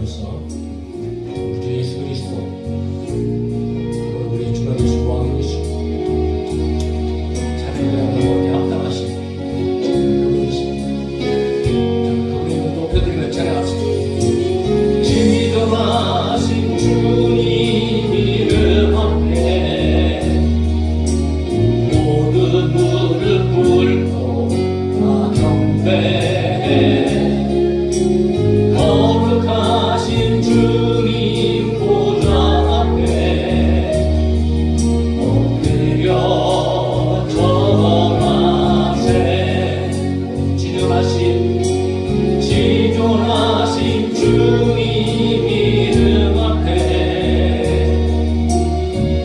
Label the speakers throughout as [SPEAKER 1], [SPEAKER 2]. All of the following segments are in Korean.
[SPEAKER 1] 찬양하면서 우리 주 예수 그리스도 우리 주가 되시고 왕이 되시고 찬양하고 합당하신 그분이십니다. 그분의 이름 높여드리며 찬양합시다. 지존하신 주님 이름 앞에 모든 무릎 꿇고 다 경배해. 거룩하신 주님 보좌 앞에 엎드려 절하세. 지존하신 주님 이름 앞에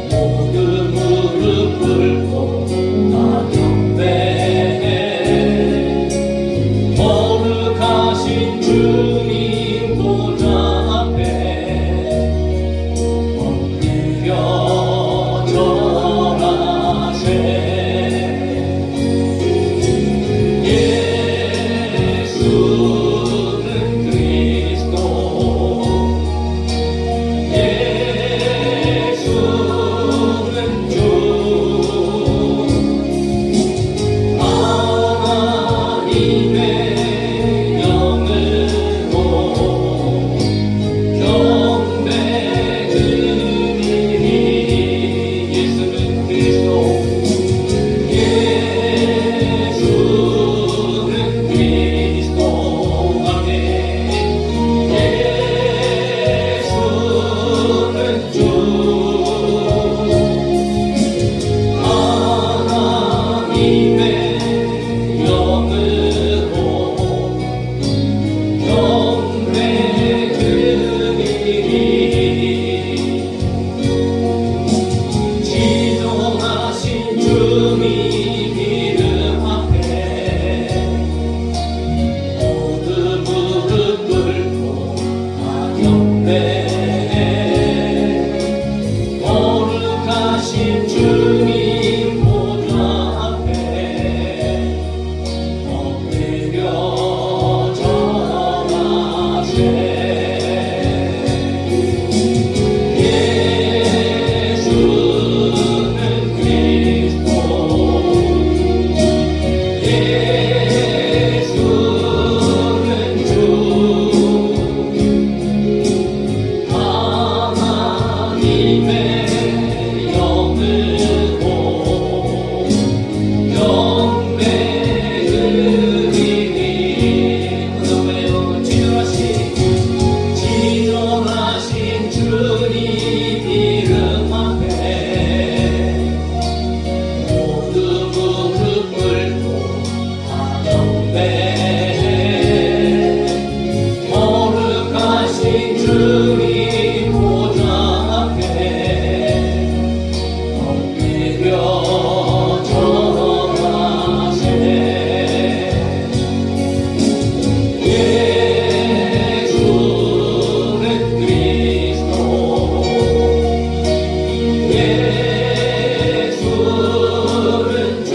[SPEAKER 1] 모든 무릎 꿇고 다 경배해. 거룩하신 주님 보좌 앞에 엎드려 절하세. 예수는 그리스도, 예수는 주, 하나님의 영으로 경배드리니. 예수는 그리스도, 예수는 그리스도 아멘. 예수는 주, 하나님의 영으로 경배드리니. 지존하신 주님 이름 앞에 모든 무릎 꿇고 다 경배해. 거룩하신 주님 보좌 앞에 엎드려 절하세. 예수는 그리스도, 예수는 주, 하나님의 영으로 경배드리니. 그러므로 지존하신 주님 이름 앞에 모든 무릎 꿇고 다 경배해. 거룩하신 주님 보좌 앞에 엎드려 절하세. 예수는 그리스도, 예수는 주,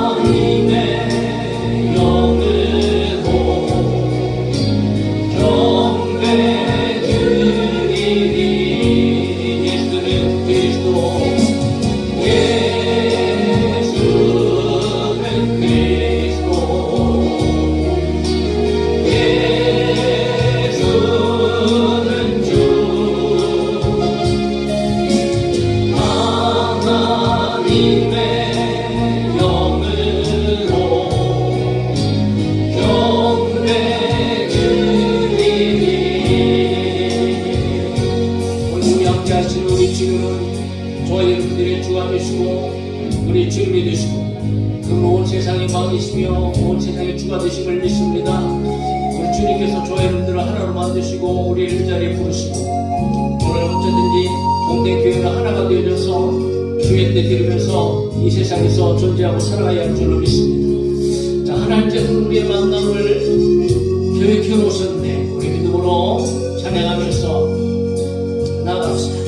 [SPEAKER 1] 하나님의 영으로 경배드리니. 예수는 그리스도, 예수는 그리스도, 예수는 주, 하나님의 영으로 경배드리니. 오늘 함께 하신 우리 주님은 저희 여러분들의 주가 되시고 우리 주님이 되시고 그는 온 세상의 왕이시며 온 세상의 주가 되심을 믿습니다. 우리 주님께서 저희 여러분들을 하나로 만드시고 우리를 이 자리에 부르시고 오늘 어쩌든지 동대교회가 하나가 되어져서 주의 때 드리면서 이 세상에서 존재하고 살아가야 할 줄로 믿습니다. 자, 하나님께서 우리의 만남을 계획해 놓으셨네. 우리 믿음으로 찬양하면서 나갑시다.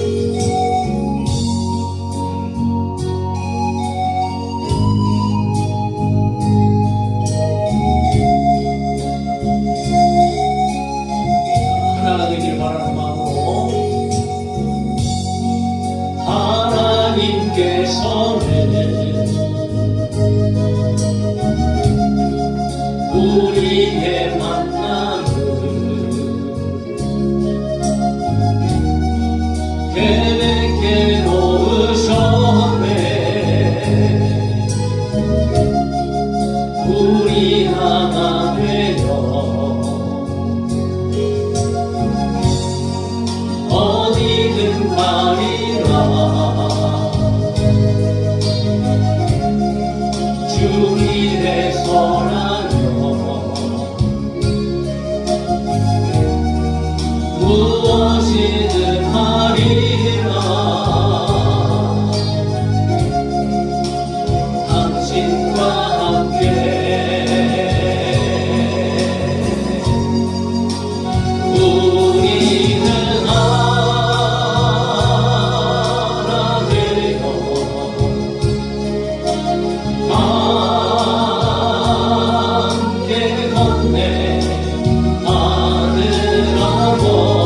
[SPEAKER 1] 우리의 만남은 계획해 놓으셨네. 우리 하나 되어 어디든 가리라. 주 길에 서라며 무엇이든 하리라. 당신과 함께 우리는 하나 되어 함께 걷네. 하늘 아버지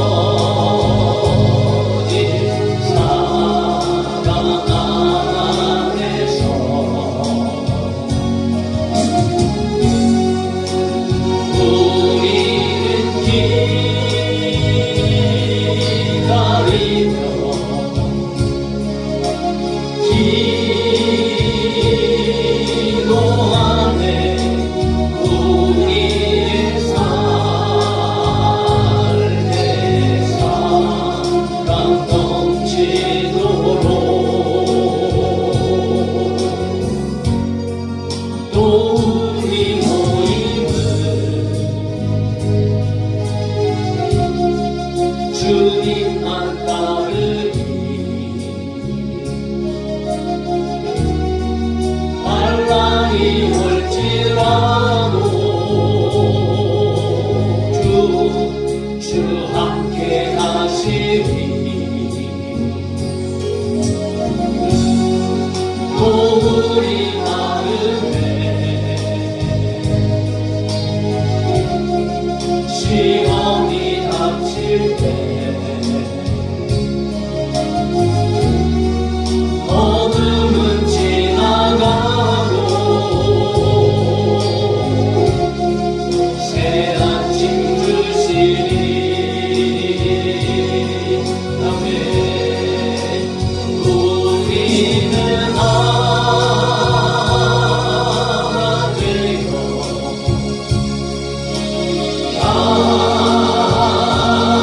[SPEAKER 1] 사랑 안에서 우리는 기다리며 기도하네. 우리의 삶에 사랑 넘치도록 또 우리 모임을 주님만 따르기. 환란이 올지라도 주 함께 하시리. 또 우리 마음에 시험이 닥칠 때 어둠은 지나가고 새 아침 주시리. 아멘. 우리는 하나 되어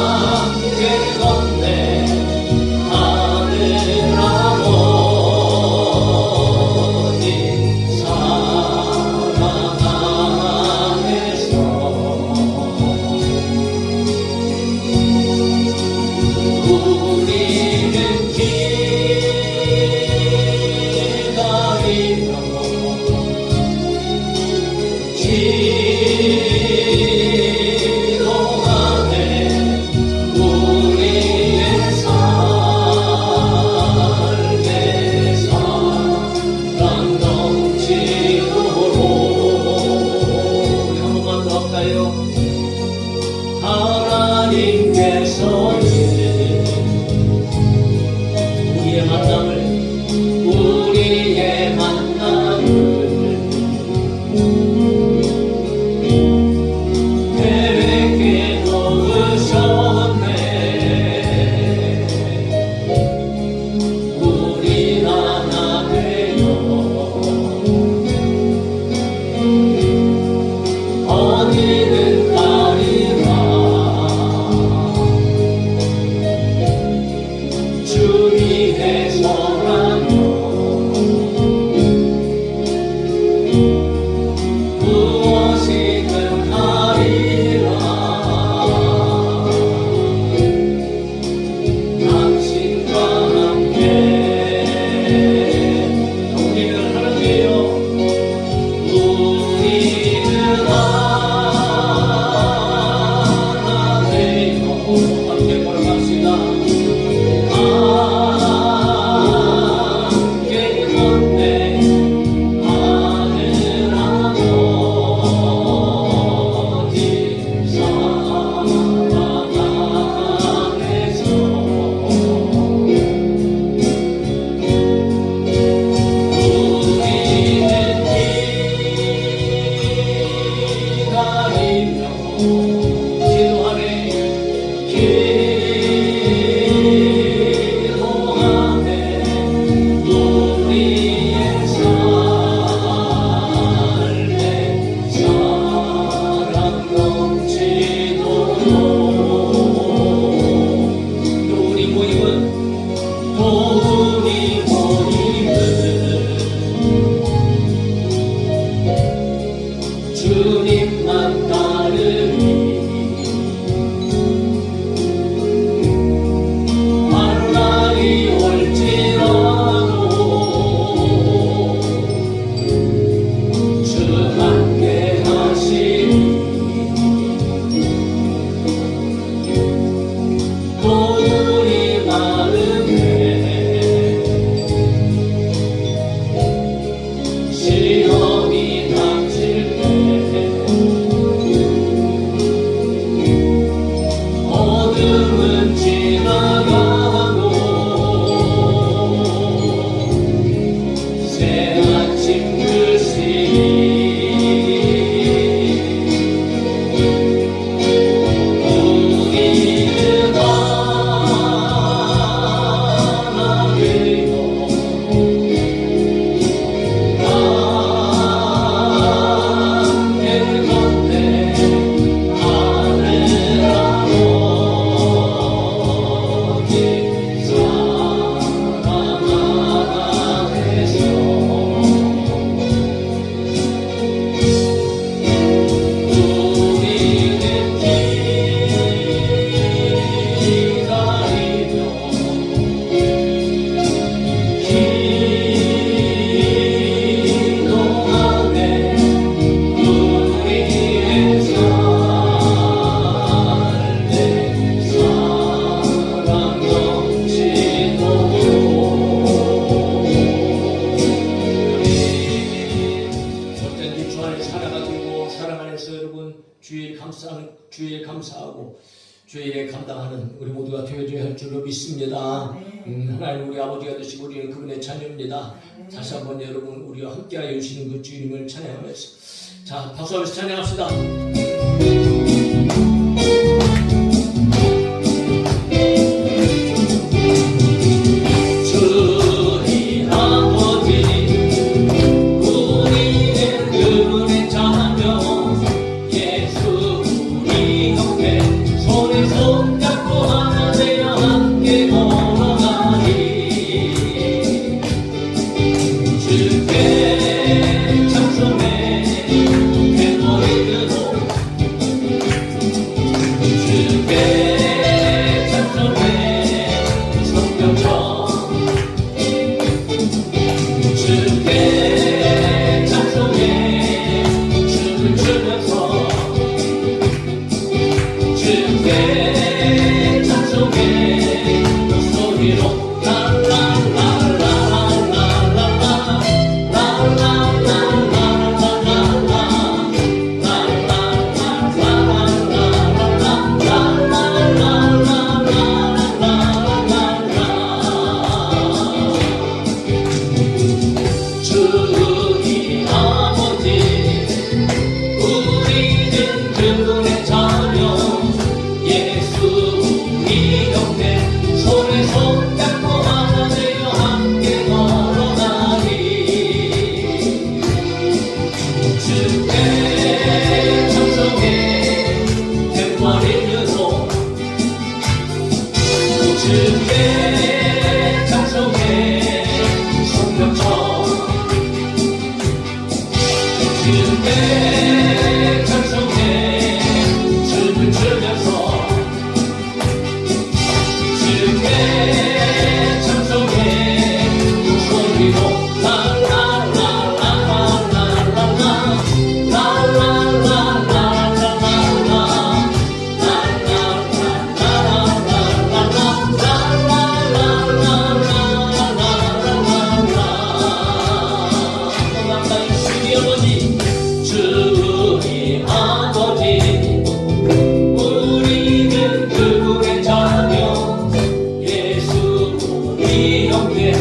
[SPEAKER 1] 함께 걷네. 하늘 아버지 사랑 안에서 우리는 기다리며 기도하네. 우리의 삶에 사랑 넘치도록. 한 번만 더 할까요? 하나님께서는 우리의 만남을 주님만 따르리. 만날이 올지라도 주 함께 하시리. 모두리 마음에 시험이 닥칠 때 어둠은 지나가고 새 아침 글씨니 우리는 하나 되어 함께 걷네. 하늘 아버지 사랑 안에서 우리는 기다리며 기도하네. 우리의 삶에 사랑 넘치도록 어쩐지 주 안에 살아가지고 사랑 안에서 여러분 주의 감사하고 주의 일에 감당하는 우리 모두가 되어줘야 할 줄로 믿습니다. 하나님 우리 아버지가 되시고 우리는 그분의 자녀입니다. 다시 한번 여러분 우리와 함께하여 주시는 그 주님을 찬양하면서 자 박수하면서 찬양합시다. 주의 아버지 우리는 그분의 자녀 예수 우리 옆에 손에 손잡고 하나 되어 함께 걸어가리. 주께 찬송해 대머리들도 주께 찬송해 성경처럼 주께 찬송해 춤을 추면서 주께 찬송해 목소리로 주의 아버지 우리는 그분의 자녀 예수 우리 옆에 손에 손잡고 하나 되어 함께 걸어가리. 주께 찬송해 탬버린으로 주께 찬송해 성령처럼 주께 찬송해 춤을 추면서 주께 찬송해 목소리로 주의 아버지 우리는 그분의 자녀 예수 우리 옆에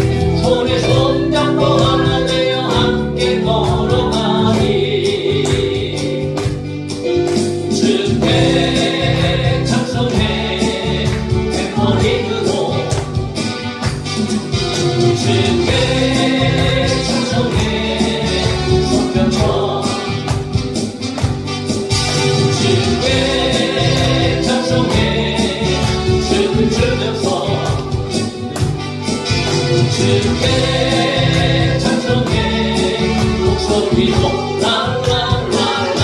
[SPEAKER 1] 손에 손잡고 하나 되어 함께 걸어가리. 주께 찬송해 탬버린으로 주께 찬송해 성경처럼 주께 찬송해 춤을 추면서 주께 찬송해 목소리로 라라라라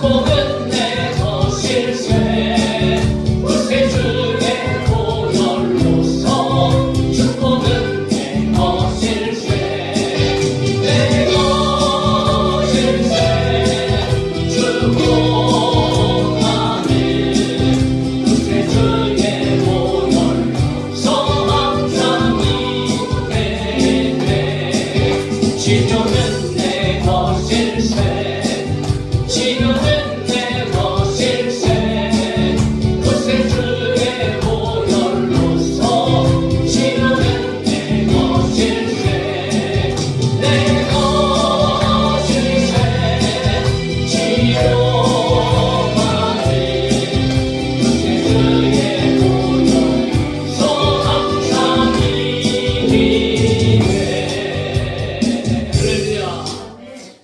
[SPEAKER 1] 축복은 내 거실세 구세주의 보혈로서 축복은 내 거실세 내 거실세 축복하는 구세주의 보혈로서 항상 임해네 치료는 내 거실세 치료는 내 거실세 구세주의 보혈로서 치료는 내 거실세 내 거실세 치료하는 구세주의 보혈로서 항상 임해 할렐루야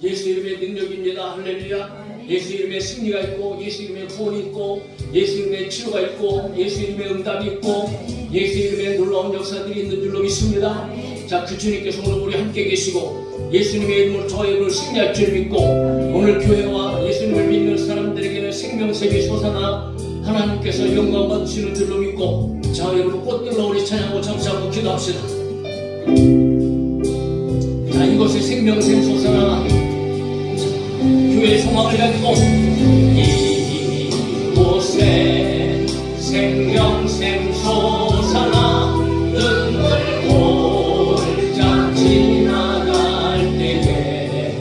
[SPEAKER 1] 예수 이름의 능력입니다. 할렐루야. 예수 이름의 승리가 있고 예수 이름의 구원이 있고 예수 이름의 치료가 있고 예수 이름의 응답이 있고 예수 이름의 놀라운 역사들이 있는 줄로 믿습니다. 자, 그 주님께서 오늘 우리 함께 계시고 예수님의 이름으로 저의 이름을 승리할 줄 믿고 오늘 교회와 예수님을 믿는 사람들에게는 생명샘이 솟아나 하나님께서 영광 받으시는 줄로 믿고 자, 여러분 꽃들로 우리 찬양하고 잠시하고 기도합시다. 자, 이곳에 생명샘 솟아나 교회의 소망을 가지고 이곳에 생명샘 솟아나 눈물 골짝 지나갈 때에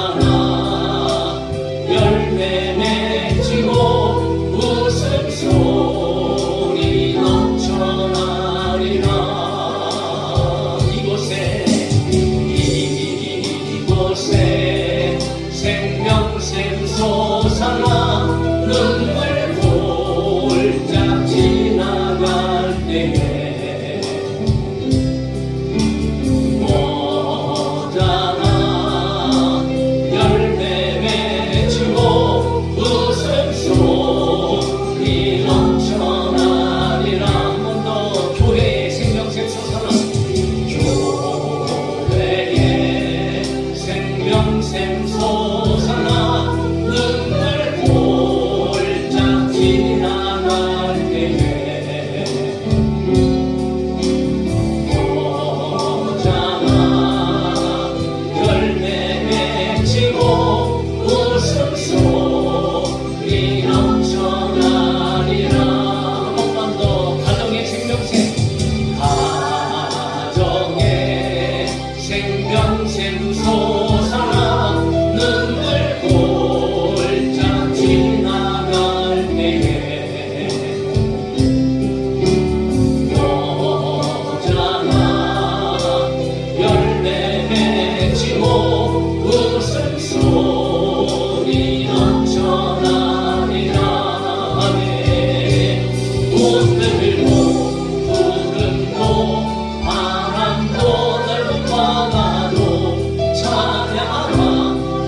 [SPEAKER 1] 모자라 열매 맺히고 웃음소리 넘쳐나리라 이곳에 생명샘 솟아나 눈물 골짝 지나갈 때에 모자라 열매 맺히고 웃음소리 넘쳐나리라 한 번 더 교회의 생명샘 솟아나 교회의 생명샘 솟아나 눈물 골짝 지나갈 때에 모자라 열매 맺히고 웃음소리 넘쳐나리라 한 번만 더 가정의 생명샘 가정의 생명샘 솟아나 눈물 골짝 지나갈 때에 모자라 열매 맺히고 웃음소리 넘쳐나리라 아멘 꽃들도 푸른도 바람도 넓은 바다도 찬양하라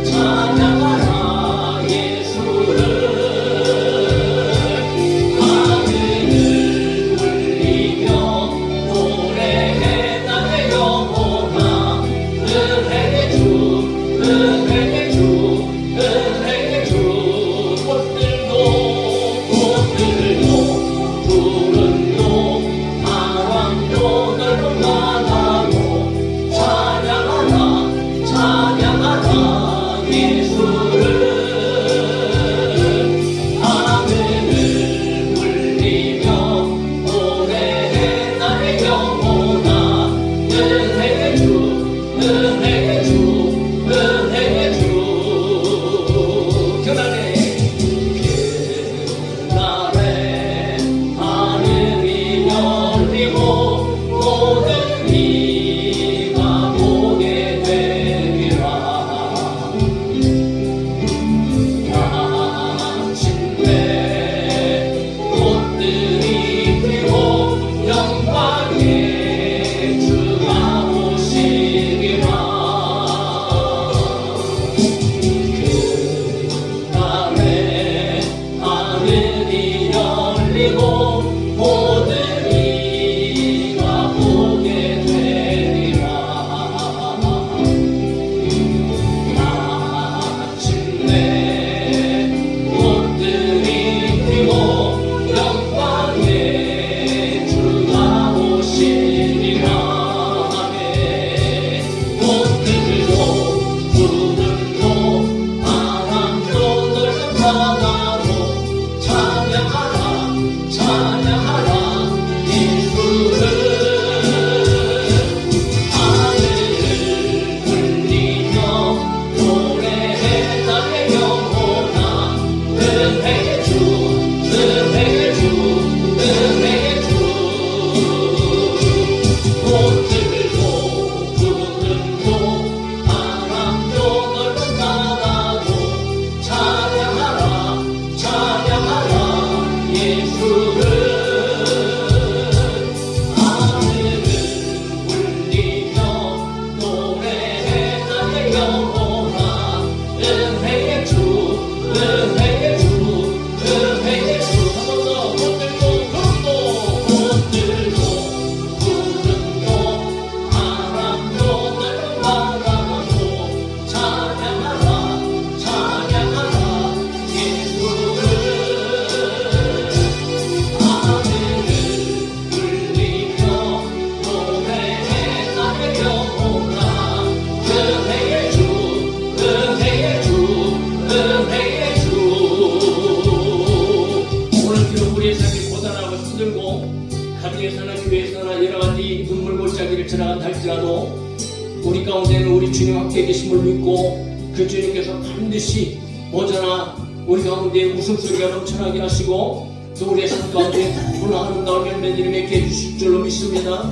[SPEAKER 1] 찬양하라 예수를 하늘을 울리며 노래해 나의 영혼아 은혜의 주 은혜의 주 은혜의 주 꽃들도 푸른도 바람도 넓은 바다도 찬양하라 찬양하라 예수를 하늘을 울리며 노래해 나의 영혼아 은혜의 주 은혜의 주 은혜의 주 그날에 하늘이 열리고 모든 이가 보게 되리라 주님 함께 계심을 믿고 그 주님께서 반드시 머저나 우리 가운데 웃음소리가 넘쳐나게 하시고 또 우리의 삶 가운데 너무나 아름다운 열매들을 맺게 해주실 줄로 믿습니다.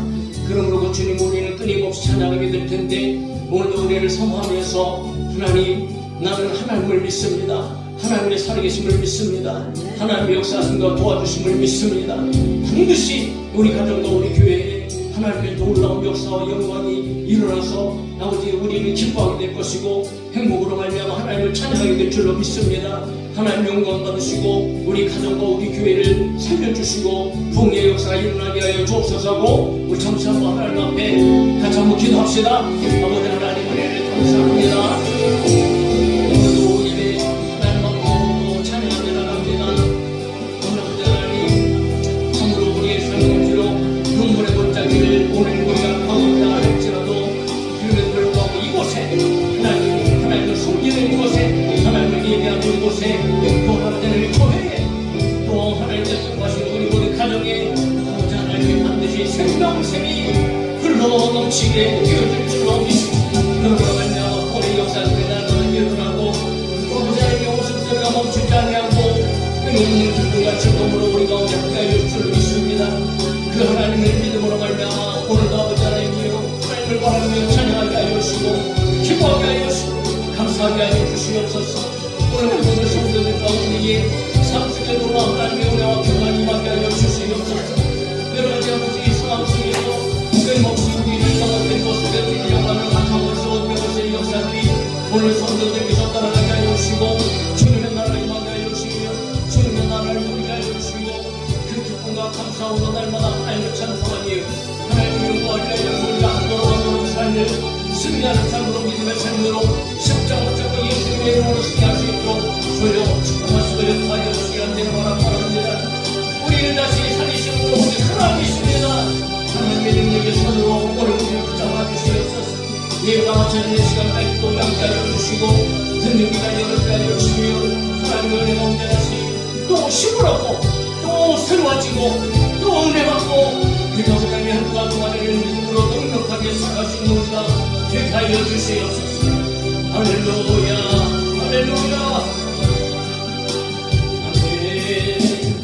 [SPEAKER 1] 그러므로 그 주님 우리는 끊임없이 찬양하게 될 텐데 오늘도 은혜를 사모하면서 하나님 나는 하나님을 믿습니다. 하나님의 살아계심을 믿습니다. 하나님의 역사하심과 도와주심을 믿습니다. 반드시 우리 가정과 우리 교회에 하나님의 놀라운 역사와 영광이 일어나서 아버지 우리는 기뻐하게 될 것이고 행복으로 말미암아 하나님을 찬양하게 될 줄로 믿습니다. 하나님 영광 받으시고 우리 가정과 우리 교회를 살려주시고 부흥의 역사가 일어나게 하여 주옵소서하고 우리 잠시 한번 하나님 앞에 같이 한번 기도합시다. 아버지 하나님 은혜를 감사합니다. 오늘도 예배 하나님 앞으로 찬양하며 나갑니다. 오늘 하나님 참으로 우리의 삶의 뒤로 눈물의 골짜기를 오늘 우리가 가고자 할지라도 그럼에도 불구하고 이곳에 하나님을 섬기는 이곳에 하나님을 예배하는 이곳에 또 하나님의 교회에 또 하나님의 통과하시는 우리 모든 가정에 아버지 하나님이 반드시 생명샘이 흘러 넘치게 되어질 줄로 믿습니다. 그러므로 말미암아 오늘 역사들이 나는 일어나고 아버지 하나님의 웃음소리가 멈추지 아니하고 끊임없는 기쁨과 즐거움으로 우리 가운데 함께하여 줄로 믿습니다. 그 하나님을 믿음으로 말미암아 오늘도 아버지 하나님이여 하나님을 바라며 찬양하게 하여 주시고 기뻐하게 하여 주시고 감사하게 하여 주시옵소서. 오늘 모든 성도들 가운데에 삼수의 놀라운 하나님의 은혜와 평안이 임하게 하여 주시옵소서. 여러 가지 아버지 상황 속에서 끊임없이 우리를 떠나는 모습에 우리의 영광을 바탕으로서 얻는 것의 역사들이 오늘 성도들께서 따라가게 하여 주시고 주님의 나라를 임하게 하여 주시며 주님의 나라를 누리게 하여 주시고 그 기쁨과 감사함으로 날마다 하나님을 찬송하니 하나님의 영광을 위하여 우리가 한걸음 삶을 승리하는 삶으로 믿음의 삶으로 십자가 붙잡고 예수님의 이름으로 승리할 수 있도록 주여 축복하시고 역사하여 주시기 안되는 바랍니다. 우리를 다시 살리시는 우리 하나님이십니다. 하나님의 능력의 손으로 오늘 우리를 붙잡아 주시옵소서. 예배가 마쳐지는 시간까지 또 함께하여 주시고 듣는 귀가 열게 하여 주시며 하나님의 은혜가 온전하시 또 힘을 얻고 또 새로워지고 또 은혜 받고 그 가운데 한 주간 동안에는 믿음으로 넉넉하게 살아가시는 우리가 되게 하여 주시옵소서. 할렐루야 할렐루야 아멘.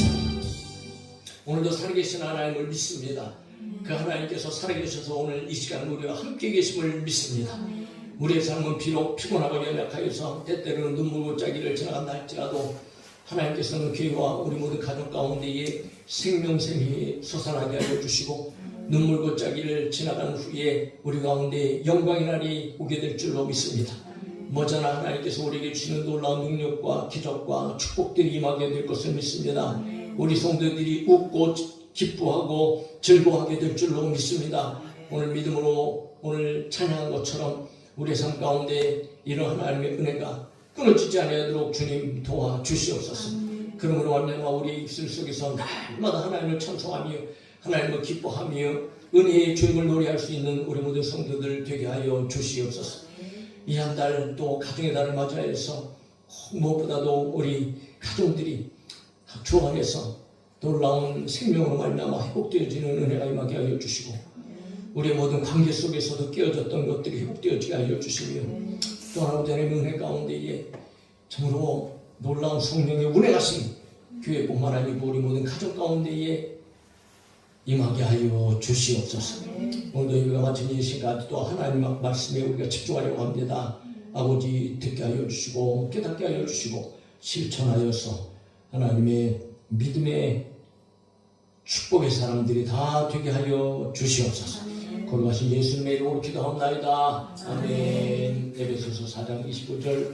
[SPEAKER 1] 오늘도 살아계신 하나님을 믿습니다. 그 하나님께서 살아계셔서 오늘 이 시간 우리와 함께 계심을 믿습니다. 우리의 삶은 비록 피곤하고 연약하여서 때때로는 눈물골짜기를 지나간다 할지라도 하나님께서는 교회와 우리 모든 가족 가운데에 생명샘이 솟아나게 하여 주시고 눈물골짜기를 지나간 후에 우리 가운데 영광의 날이 오게 될 줄로 믿습니다. 머저나 하나님께서 우리에게 주시는 놀라운 능력과 기적과 축복들이 임하게 될 것을 믿습니다. 우리 성도들이 웃고 기뻐하고 즐거워하게 될 줄로 믿습니다. 오늘 믿음으로 오늘 찬양한 것처럼 우리의 삶 가운데 이런 하나님의 은혜가 끊어지지 아니하도록 주님 도와주시옵소서. 그러므로 말미암아 우리 입술 속에서 날마다 하나님을 찬송하며 하나님을 기뻐하며 은혜의 주님을 노래할 수 있는 우리 모든 성도들 되게 하여 주시옵소서. 이 한 달 또 가정의 달을 맞이해서 무엇보다도 우리 가정들이 주 안에서 놀라운 생명으로 말미암아 회복되어지는 은혜가 임하게 하여 주시고 우리의 모든 관계 속에서도 깨어졌던 것들이 회복되어지게 하여 주시며 또 하나님의 은혜 가운데에 참으로 놀라운 성령의 운행하심 교회뿐만 아니고 우리 모든 가정 가운데에 임하게 하여 주시옵소서. 오늘도 예배가 마친 이 시간 또 하나님 말씀에 우리가 집중하려고 합니다. 아버지 듣게 하여 주시고 깨닫게 하여 주시고 실천하여서 하나님의 믿음의 축복의 사람들이 다 되게 하여 주시옵소서. 거룩하신 예수님의 이름으로 기도합나이다. 아멘. 에베소서 4장 25절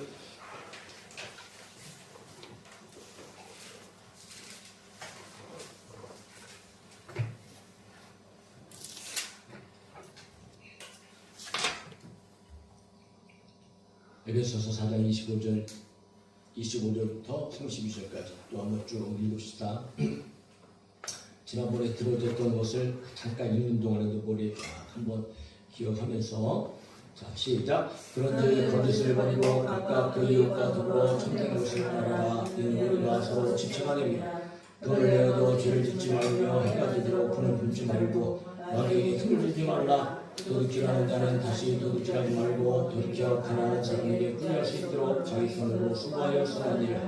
[SPEAKER 1] 에베소서 4장 25절부터 32절까지 또 한번 쭉 읽읍시다. 지난번에 들어졌던 것을 잠깐 읽는 동안에도 머리에 한번 기억하면서 자 시작. 그런데 거짓을 버리고 각각 그 이웃과 더불어 참된 것을 따라 이는 우리가 서로 집착하느니라. 그를 내어도 죄를 짓지 말며 해가 지도록 그는 굶지 말고 마귀에게 틈을 주지 말라. 도둑질하는 자는 다시 도둑질하지 말고 돌이켜 가난한 사람에게 구애할 수 있도록 자기 손으로 수고하여 선한 일을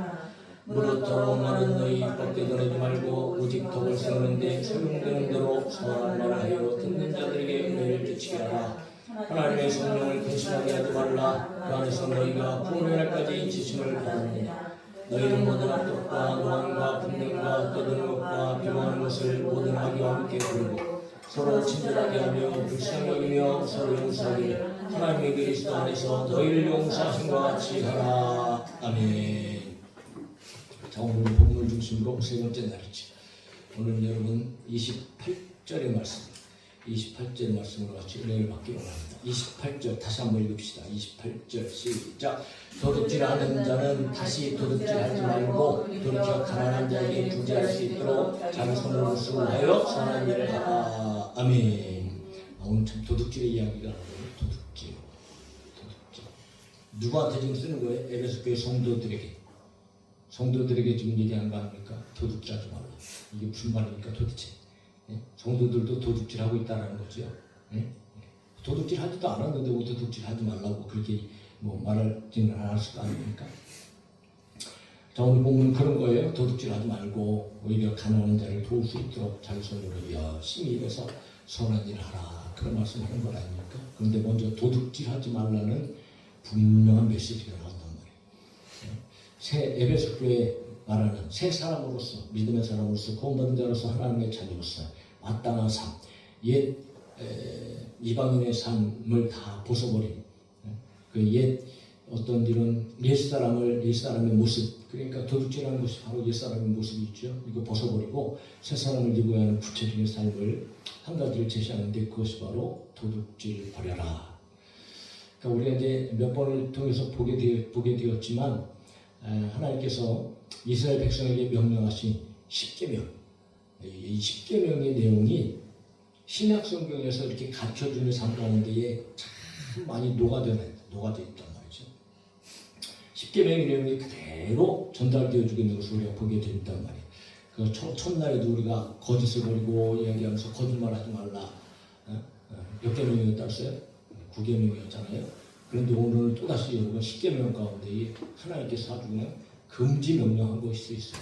[SPEAKER 1] 무릇더러 말은 너희 입밖에 드러내지 말고 오직 덕을 세우는데 소용되는 대로 선한 말을 하여 듣는 자들에게 은혜를 끼치게 하라. 하나님의 성령을 근심하게 하지 말라. 그 안에서 너희가 부활의 날까지 지심을 받았느냐. 너희는 모든 악독과 노함과 분쟁과 떠드는 것과 비방하는 것을 모든 악의와 함께 부르고 서로 친절하게 하며 불쌍히 여기며 서로 용서하기를 하나님의 그리스도 안에서 너희를 용서하신 것 같이 하라. 아멘. 자, 오늘 본문 중심으로 세 번째 날이죠. 오늘 여러분 28절의 말씀, 28절의 말씀으로 같이 은혜를 받기 원합니다. 28절 다시 한번 읽읍시다. 28절 시작. 도둑질하는 자는 다시 도둑질하지 말고 돌이켜 가난한 자에게 부지할 수 있도록 자기 손으로 수고하여 선한 일을 하라. 아멘. 오늘 참 도둑질의 이야기가 나오네요. 도둑질. 누구한테 지금 쓰는 거예요? 에베소 교회 성도들에게 지금 얘기하는 거 아닙니까? 도둑질하지 말라. 이게 무슨 말입니까 도대체? 예? 성도들도 도둑질하고 있다는 거죠. 예? 도둑질하지도 않았는데 왜 도둑질하지 말라고 그렇게 뭐 말할지는 않을 수도 아닙니까? 자, 오늘 보면 그런 거예요. 도둑질하지 말고 오히려 가난한 자를 도울 수 있도록 자기 손으로 열심히 일해서 선한 일을 하라. 그런 말씀하는 것 아닙니까? 그런데 먼저 도둑질하지 말라는 분명한 메시지가 나온단 말이에요. 새 에베소 교회에 말하는 새 사람으로서 믿음의 사람으로서 구원받은 자로서 하나님의 자녀로서 마땅한 삶, 옛 이방인의 삶을 다 벗어버린 그 옛 어떤 이런 옛사람의 모습, 그러니까 도둑질하는 것이 바로 옛사람의 모습이 있죠. 이거 벗어버리고 새 사람을 입어야 하는 구체적인 삶을 한 가지를 제시하는데 그것이 바로 도둑질 버려라. 그러니까 우리가 이제 몇 번을 통해서 보게 되었지만 하나님께서 이스라엘 백성에게 명령하신 10계명, 이 10계명의 내용이 신약 성경에서 이렇게 가르쳐주는 삶 가운데에 참 많이 녹아져 있단 말이죠. 10계명의 내용이 그대로 전달되어 주고 있는 것을 우리가 보게 된단 말이에요. 그 첫날에도 우리가 거짓을 버리고 이야기하면서 거짓말하지 말라. 몇 계명이었다고요? 9계명이었잖아요. 그런데 오늘 또다시 여러분 10계명 가운데 하나님께서 아주 그냥 금지 명령한 것이 있어요.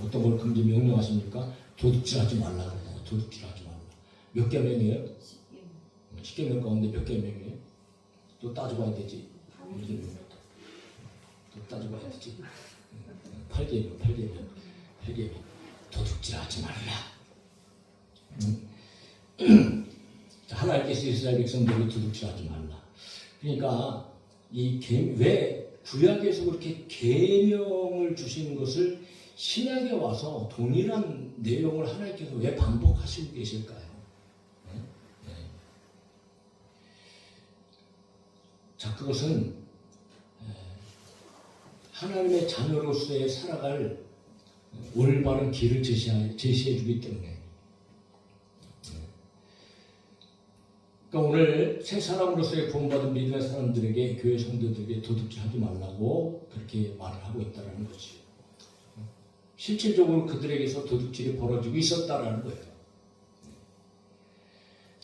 [SPEAKER 1] 어떤 걸 금지 명령하십니까? 도둑질하지 말라 그러잖아요. 도둑질하지 말라. 몇 계명이에요? 10계명 가운데 몇 계명이에요? 또 따져봐야 되지. 또 따져봐야 되지. 8계명. 도둑질하지 말라. 하나님께서 이스라엘 백성들을 도둑질하지 말라. 그러니까 왜 구약에서 그렇게 계명을 주시는 것을 신약에 와서 동일한 내용을 하나님께서 왜 반복하시고 계실까요? 자, 그것은 하나님의 자녀로서의 살아갈 올바른 길을 제시해 주기 때문에. 그러니까 오늘 새 사람으로서의 구원받은 믿음의 사람들에게, 교회 성도들에게 도둑질하지 말라고 그렇게 말을 하고 있다는 거죠. 실질적으로 그들에게서 도둑질이 벌어지고 있었다는 거예요.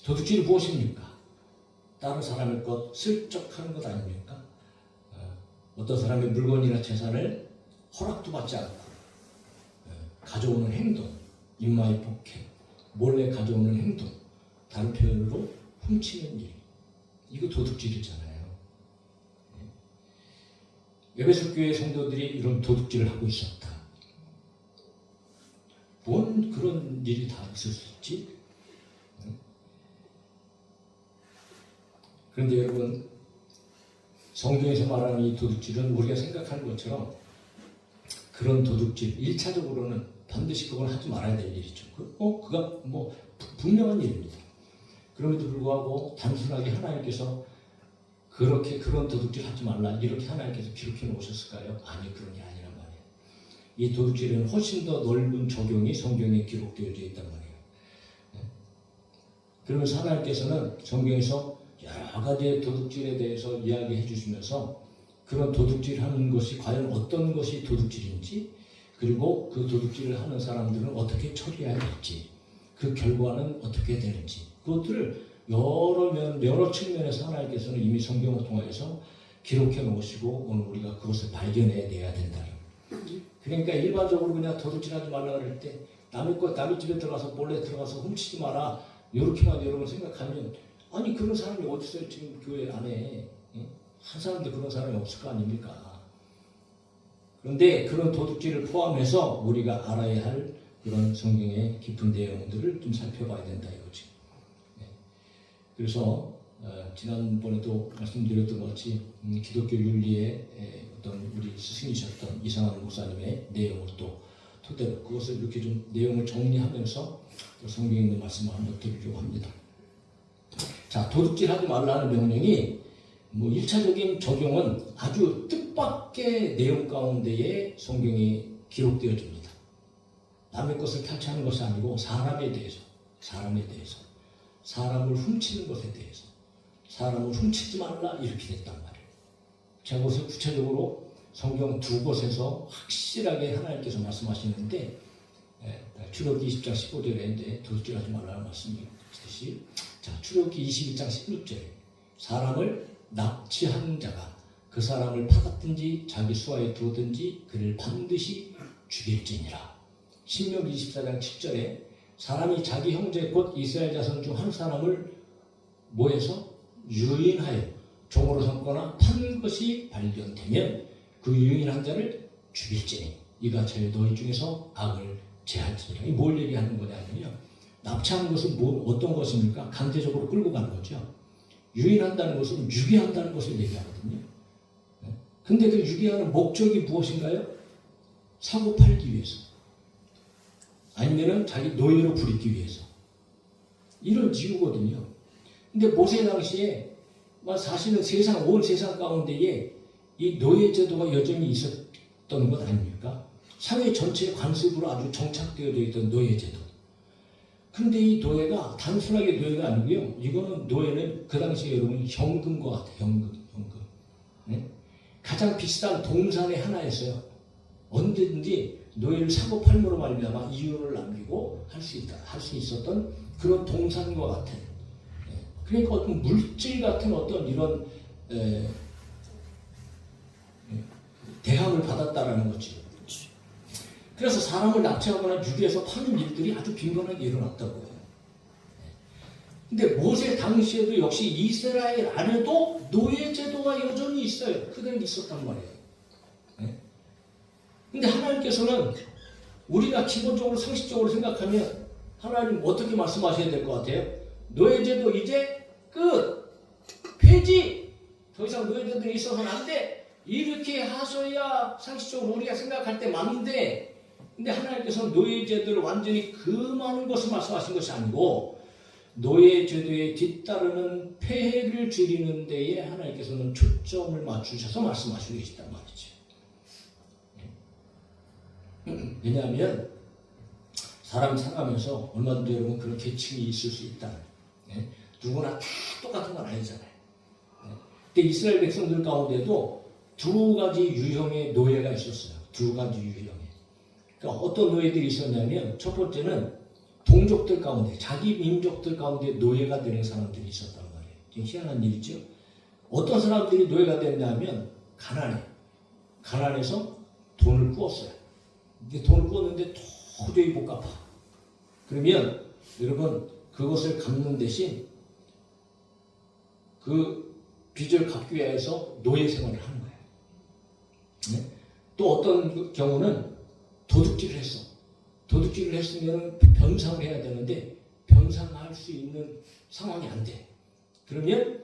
[SPEAKER 1] 도둑질이 무엇입니까? 다른 사람의 것 슬쩍 하는 것 아닙니까? 어떤 사람의 물건이나 재산을 허락도 받지 않고 가져오는 행동, 인마의 폭행, 몰래 가져오는 행동, 다른 표현으로 훔치는 일, 이거 도둑질이잖아요. 에베소 교회 성도들이 이런 도둑질을 하고 있었다. 뭔 그런 일이 다 있을 수 있지? 그런데 여러분, 성경에서 말하는 이 도둑질은 우리가 생각하는 것처럼 그런 도둑질, 1차적으로는 반드시 그걸 하지 말아야 될 일이죠. 그가 뭐 분명한 일입니다. 그럼에도 불구하고 단순하게 하나님께서 그런 도둑질 하지 말라 이렇게 하나님께서 기록해 놓으셨을까요? 아니, 그런 게 아니란 말이에요. 이 도둑질은 훨씬 더 넓은 적용이 성경에 기록되어져 있단 말이에요. 그러면서 하나님께서는 성경에서 여러 가지의 도둑질에 대해서 이야기해 주시면서 그런 도둑질하는 것이 과연 어떤 것이 도둑질인지, 그리고 그 도둑질을 하는 사람들은 어떻게 처리해야 될지, 그 결과는 어떻게 되는지, 그것들을 여러 측면에서 하나님께서는 이미 성경을 통해서 기록해 놓으시고 오늘 우리가 그것을 발견해 내야 된다. 그러니까 일반적으로 그냥 도둑질하지 말라 그럴 때 남의 집에 들어가서 몰래 들어가서 훔치지 마라 이렇게만 여러분 생각하면 아니 그런 사람이 어디서 지금 교회 안에 한 사람도 그런 사람이 없을 거 아닙니까? 그런데 그런 도둑질을 포함해서 우리가 알아야 할 그런 성경의 깊은 내용들을 좀 살펴봐야 된다 이거지. 그래서 지난번에도 말씀드렸던 것 같이 기독교 윤리의 어떤 우리 스승이셨던 이상한 목사님의 내용을 또 토대로 그것을 이렇게 좀 내용을 정리하면서 성경에 있는 말씀을 한번 드리려고 합니다. 자, 도둑질하지 말라는 명령이 1차적인 적용은 아주 뜻밖의 내용 가운데에 성경이 기록되어집니다. 남의 것을 탈취하는 것이 아니고 사람에 대해서 사람을 훔치는 것에 대해서 사람을 훔치지 말라 이렇게 됐단 말이에요. 제가 그것을 구체적으로 성경 두 곳에서 확실하게 하나님께서 말씀하시는데 출애굽기 20장 15절에 도둑질하지 말라는 말씀이 있듯이 자, 출애굽기 21장 16절에 사람을 납치한 자가 그 사람을 파갔든지 자기 수하에 두었든지 그를 반드시 죽일지니라. 신명기 24장 7절에 사람이 자기 형제 곧 이스라엘 자손 중 한 사람을 모해서 유인하여 종으로 삼거나 판 것이 발견되면 그 유인한 자를 죽일지니 이가 자여 너희 중에서 악을 제할지니라. 이 뭘 얘기하는 거냐면요, 납치하는 것은 어떤 것입니까? 강제적으로 끌고 가는 거죠. 유인한다는 것은 유기한다는 것을 얘기하거든요. 근데 그 유기하는 목적이 무엇인가요? 사고 팔기 위해서, 아니면은 자기 노예로 부리기 위해서, 이런 이유거든요. 근데 모세 당시에 사실은 온 세상 가운데에 이 노예 제도가 여전히 있었던 것 아닙니까? 사회 전체의 관습으로 아주 정착되어 있던 노예 제도. 근데 이 노예가 단순하게 노예가 아니고요. 이거는 노예는 그 당시에 여러분 현금과 같아요. 현금. 네? 가장 비싼 동산의 하나였어요. 언제든지 노예를 사고 팔므로 말미암아 이윤을 남기고 할 수 있었던 그런 동산과 같은. 그러니까 어떤 물질 같은 어떤 이런 대항을 받았다라는 거죠. 그래서 사람을 납치하거나 유기해서 파는 일들이 아주 빈번하게 일어났다고 해요. 근데 모세 당시에도 역시 이스라엘 안에도 노예 제도가 여전히 있어요. 그대로 있었단 말이에요. 근데 하나님께서는 우리가 기본적으로 상식적으로 생각하면 하나님 어떻게 말씀하셔야 될 것 같아요? 노예 제도 이제 끝! 폐지! 더 이상 노예 제도는 있어서는 안 돼! 이렇게 하셔야 상식적으로 우리가 생각할 때 맞는데, 근데 하나님께서는 노예 제도를 완전히 금하는 것을 말씀하신 것이 아니고 노예 제도에 뒤따르는 폐해를 줄이는 데에 하나님께서는 초점을 맞추셔서 말씀하시고 계시단 말이죠. 왜냐하면 사람 살아가면서 얼마든지 여러분 그런 계층이 있을 수 있다. 누구나 다 똑같은 건 아니잖아요. 근데 이스라엘 백성들 가운데도 두 가지 유형의 노예가 있었어요. 두 가지 유형의. 그러니까 어떤 노예들이 있었냐면 첫 번째는 동족들 가운데, 자기 민족들 가운데 노예가 되는 사람들이 있었단 말이에요. 좀 희한한 일이죠. 어떤 사람들이 노예가 됐냐면 가난해서 돈을 꾸었어요. 근데 돈을 꾸었는데 도저히 못 갚아. 그러면 여러분 그것을 갚는 대신 그 빚을 갚기 위해서 노예 생활을 하는 거예요. 네? 또 어떤 경우는 도둑질을 했어. 도둑질을 했으면 변상을 해야 되는데 변상할 수 있는 상황이 안 돼. 그러면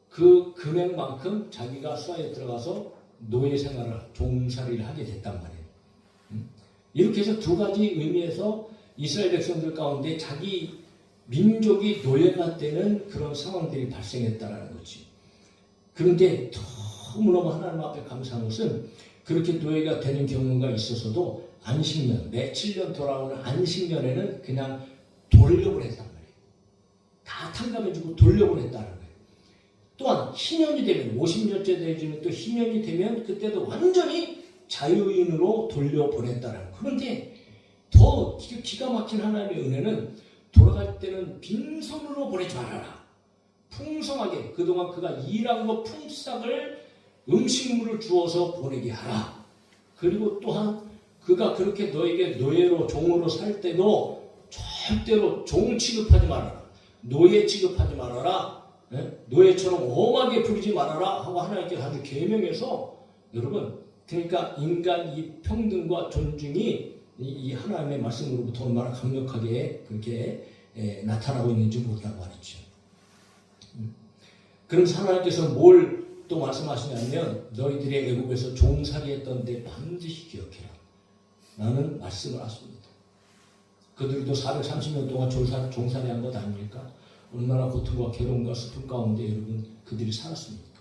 [SPEAKER 1] 그 금액만큼 자기가 수하에 들어가서 노예 생활을, 종살이를 하게 됐단 말이에요. 이렇게 해서 두 가지 의미에서 이스라엘 백성들 가운데 자기 민족이 노예가 되는 그런 상황들이 발생했다는 거지. 그런데 너무너무 하나님 앞에 감사한 것은 그렇게 노예가 되는 경우가 있어서도 안식년, 매 7년 돌아오는 안식년에는 그냥 돌려보냈단 말이에요. 다 탕감해주고 돌려보냈다는 거예요. 또한 희년이 되면 50년째 되지는 또 희년이 되면 그때도 완전히 자유인으로 돌려보냈다는 거예요. 그런데 더 기가 막힌 하나님의 은혜는 돌아갈 때는 빈손으로 보내지 말아라. 풍성하게 그동안 그가 일한 것 품삯을 음식물을 주어서 보내게 하라. 그리고 또한 그가 그렇게 너에게 노예로 종으로 살 때도 절대로 종 취급하지 말아라. 노예 취급하지 말아라. 노예처럼 엄하게 부리지 말아라 하고 하나님께 아주 계명해서 여러분 그러니까 인간 이 평등과 존중이 이 하나님의 말씀으로부터 얼마나 강력하게 그렇게 나타나고 있는지 모른다고 말했죠. 그러면서 하나님께서 뭘 또 말씀하시냐면 너희들이 애굽에서 종살이했던 데 반드시 기억해라 라는 말씀을 하십니다. 그들도 430년 동안 종살이한 것 아닙니까? 얼마나 고통과 괴로움과 슬픔 가운데 여러분 그들이 살았습니까?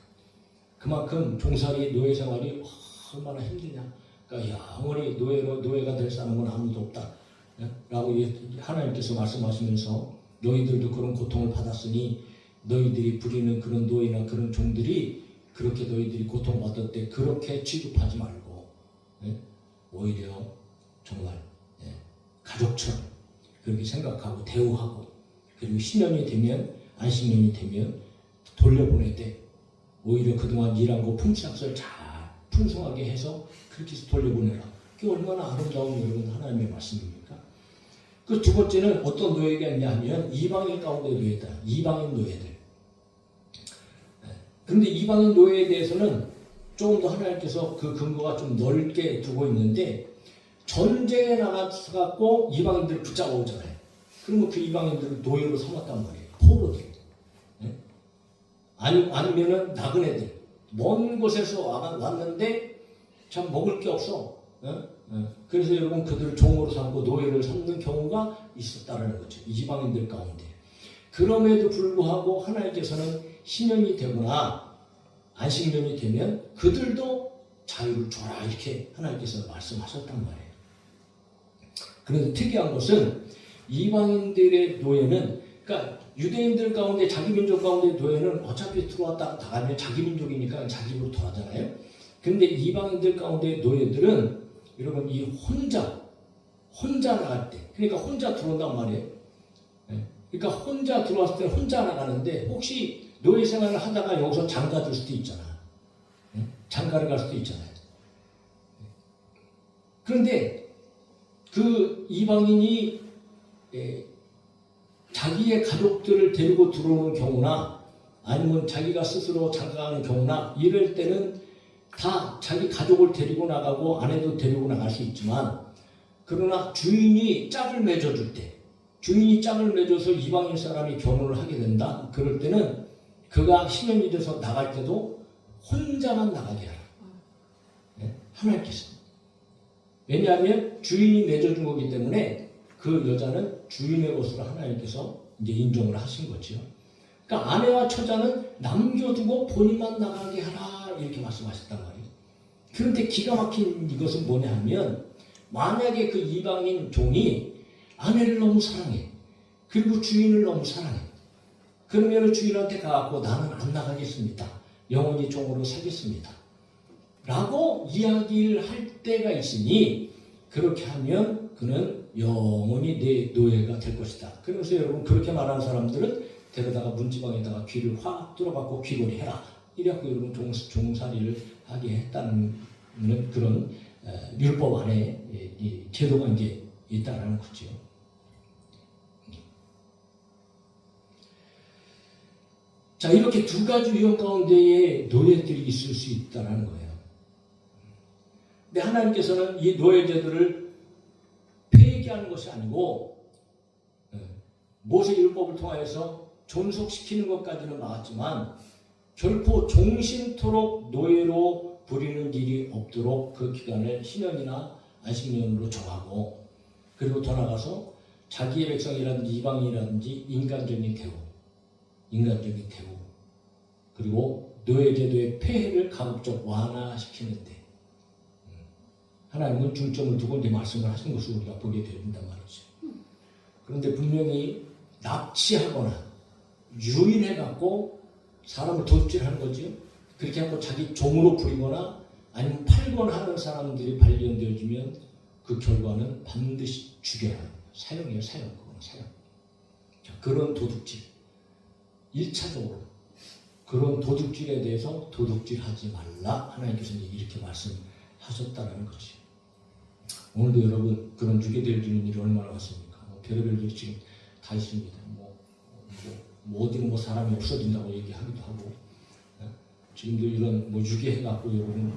[SPEAKER 1] 그만큼 종살이 노예 생활이 얼마나 힘드냐. 그러니까 영원히 노예가 될 사람은 아무도 없다 라고 하나님께서 말씀하시면서 너희들도 그런 고통을 받았으니 너희들이 부리는 그런 노예나 그런 종들이 그렇게 너희들이 고통받을 때 그렇게 취급하지 말고 오히려 정말 가족처럼 그렇게 생각하고 대우하고 그리고 신년이 되면 안식년이 되면 돌려보낼 때 오히려 그동안 일한 거 품삯을 잘 풍성하게 해서 그렇게 해서 돌려보내라. 그게 얼마나 아름다운 여러분 하나님의 말씀입니까? 그 두 번째는 어떤 노예가 있냐 하면 이방인 가운데 노예다. 이방인 노예들. 그런데 이방인 노예에 대해서는 조금 더 하나님께서 그 근거가 좀 넓게 두고 있는데 전쟁에 나가서 갖고 이방인들을 붙잡아 오잖아요. 그러면 그 이방인들을 노예로 삼았단 말이에요. 포로들. 아니면은 나그네들. 먼 곳에서 왔는데 참 먹을 게 없어. 그래서 여러분 그들을 종으로 삼고 노예를 삼는 경우가 있었다는 거죠. 이방인들 가운데. 그럼에도 불구하고 하나님께서는 신년이 되거나 안식년이 되면 그들도 자유를 줘라 이렇게 하나님께서 말씀하셨단 말이에요. 그런데 특이한 것은 이방인들의 노예는 그러니까 유대인들 가운데 자기 민족 가운데 노예는 어차피 들어왔다가 나가면 자기 민족이니까 자기 집으로 돌아가잖아요. 그런데 이방인들 가운데 노예들은 여러분 이 혼자 나갈 때 그러니까 혼자 들어온단 말이에요. 그러니까 혼자 들어왔을 때 혼자 나가는데 혹시 노예 생활을 하다가 여기서 장가들 수도 있잖아. 장가를 갈 수도 있잖아요. 그런데 그 이방인이 자기의 가족들을 데리고 들어오는 경우나 아니면 자기가 스스로 장가가는 경우나 이럴 때는 다 자기 가족을 데리고 나가고 아내도 데리고 나갈 수 있지만 그러나 주인이 짝을 맺어줄 때 주인이 짝을 맺어서 이방인 사람이 결혼을 하게 된다. 그럴 때는 그가 신년이 돼서 나갈 때도 혼자만 나가게 하라. 하나님께서. 왜냐하면 주인이 맺어준 거기 때문에 그 여자는 주인의 것으로 하나님께서 이제 인정을 하신 거죠. 그러니까 아내와 처자는 남겨두고 본인만 나가게 하라 이렇게 말씀하셨단 말이에요. 그런데 기가 막힌 이것은 뭐냐 하면 만약에 그 이방인 종이 아내를 너무 사랑해. 그리고 주인을 너무 사랑해. 그러면 주인한테 가고 나는 안 나가겠습니다. 영원히 종으로 살겠습니다. 라고 이야기를 할 때가 있으니 그렇게 하면 그는 영원히 내 노예가 될 것이다. 그래서 여러분 그렇게 말하는 사람들은 데려다가 문지방에다가 귀를 확 뚫어갖고 귀걸이 해라. 이래갖고 여러분 종살이를 하게 했다는 그런 율법 안에 이 제도가 이제 있다라는 거죠. 자, 이렇게 두 가지 유형 가운데에 노예들이 있을 수 있다는 거예요. 근데 하나님께서는 이 노예제도를 폐기하는 것이 아니고 모세 율법을 통하여서 존속시키는 것까지는 막았지만 결코 종신토록 노예로 부리는 일이 없도록 그 기간을 신년이나 안식년으로 정하고 그리고 더 나가서 자기의 백성이라든지 이방인이라든지 인간적인 대우 그리고 노예제도의 폐해를 가급적 완화시키는데 하나님은 중점을 두고 이제 말씀을 하신 것을 우리가 보게 된단 말이죠. 그런데 분명히 납치하거나 유인해갖고 사람을 도둑질하는 거죠. 그렇게 하고 자기 종으로 부리거나 아니면 팔거나 하는 사람들이 발견되어지면 그 결과는 반드시 죽여야 합니다. 사형. 자, 그런 도둑질. 1차적으로 그런 도둑질에 대해서 도둑질하지 말라 하나님께서 이렇게 말씀하셨다는 거지. 오늘도 여러분 그런 유괴되어지는 일이 얼마나 많습니까? 별의별 일이 지금 다 있습니다. 어디는 뭐 사람이 없어진다고 얘기하기도 하고, 지금도 이런 유괴해갖고 여러분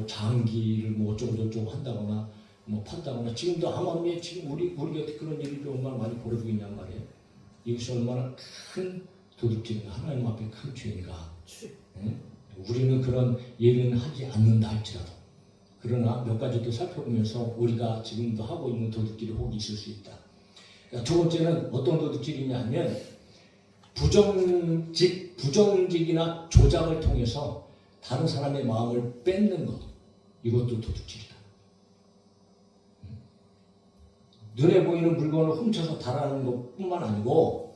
[SPEAKER 1] 장기를 어쩌고저쩌고 한다거나 판다거나, 지금도 암암리에 지금 우리 곁에 그런 일이 얼마나 많이 벌어지고 있냔 말이에요. 이것이 얼마나 큰 도둑질인가, 하나님 앞에 큰 죄인가. 우리는 그런 예는 하지 않는다 할지라도, 그러나 몇 가지 또 살펴보면서 우리가 지금도 하고 있는 도둑질이 혹 있을 수 있다. 두 번째는 어떤 도둑질이냐 하면 부정직이나 조작을 통해서 다른 사람의 마음을 뺏는 것, 이것도 도둑질이다. 눈에 보이는 물건을 훔쳐서 달아나는 것뿐만 아니고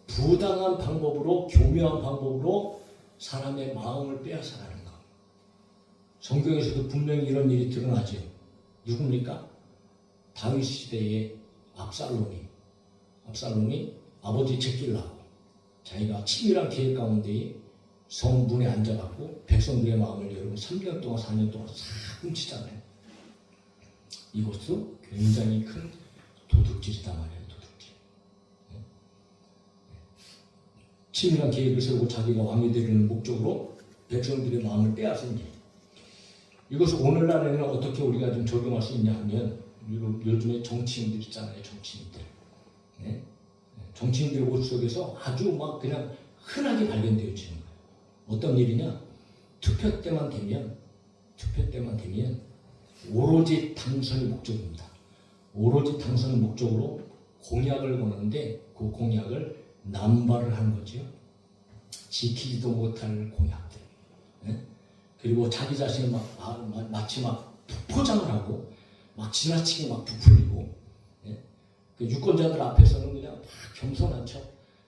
[SPEAKER 1] 부당한 방법으로, 교묘한 방법으로 사람의 마음을 빼앗아가는 것. 성경에서도 분명히 이런 일이 드러나죠. 누굽니까? 다윗 시대의 압살롬이 아버지 제낄라고 자기가 치밀한 계획 가운데 성문에 앉아갖고 백성들의 마음을 여러분 3년 동안 4년 동안 싹 훔치잖아요. 이것도 굉장히 큰 도둑질이다 말이에요. 도둑질. 치밀한 계획을 세우고 자기가 왕이 되려는 목적으로 백성들의 마음을 빼앗은 일. 이것을 오늘날에는 어떻게 우리가 좀 적용할 수 있냐 하면, 요즘에 정치인들 있잖아요. 정치인들. 정치인들 옷 속에서 아주 그냥 흔하게 발견되어지는 거예요. 어떤 일이냐? 투표 때만 되면 오로지 당선이 목적입니다. 오로지 당선을 목적으로 공약을 거는데 그 공약을 남발을 하는 거죠. 지키지도 못할 공약들. 그리고 자기 자신을 마치 포장을 하고 지나치게 부풀리고, 그 유권자들 앞에서는 그냥 겸손한 척,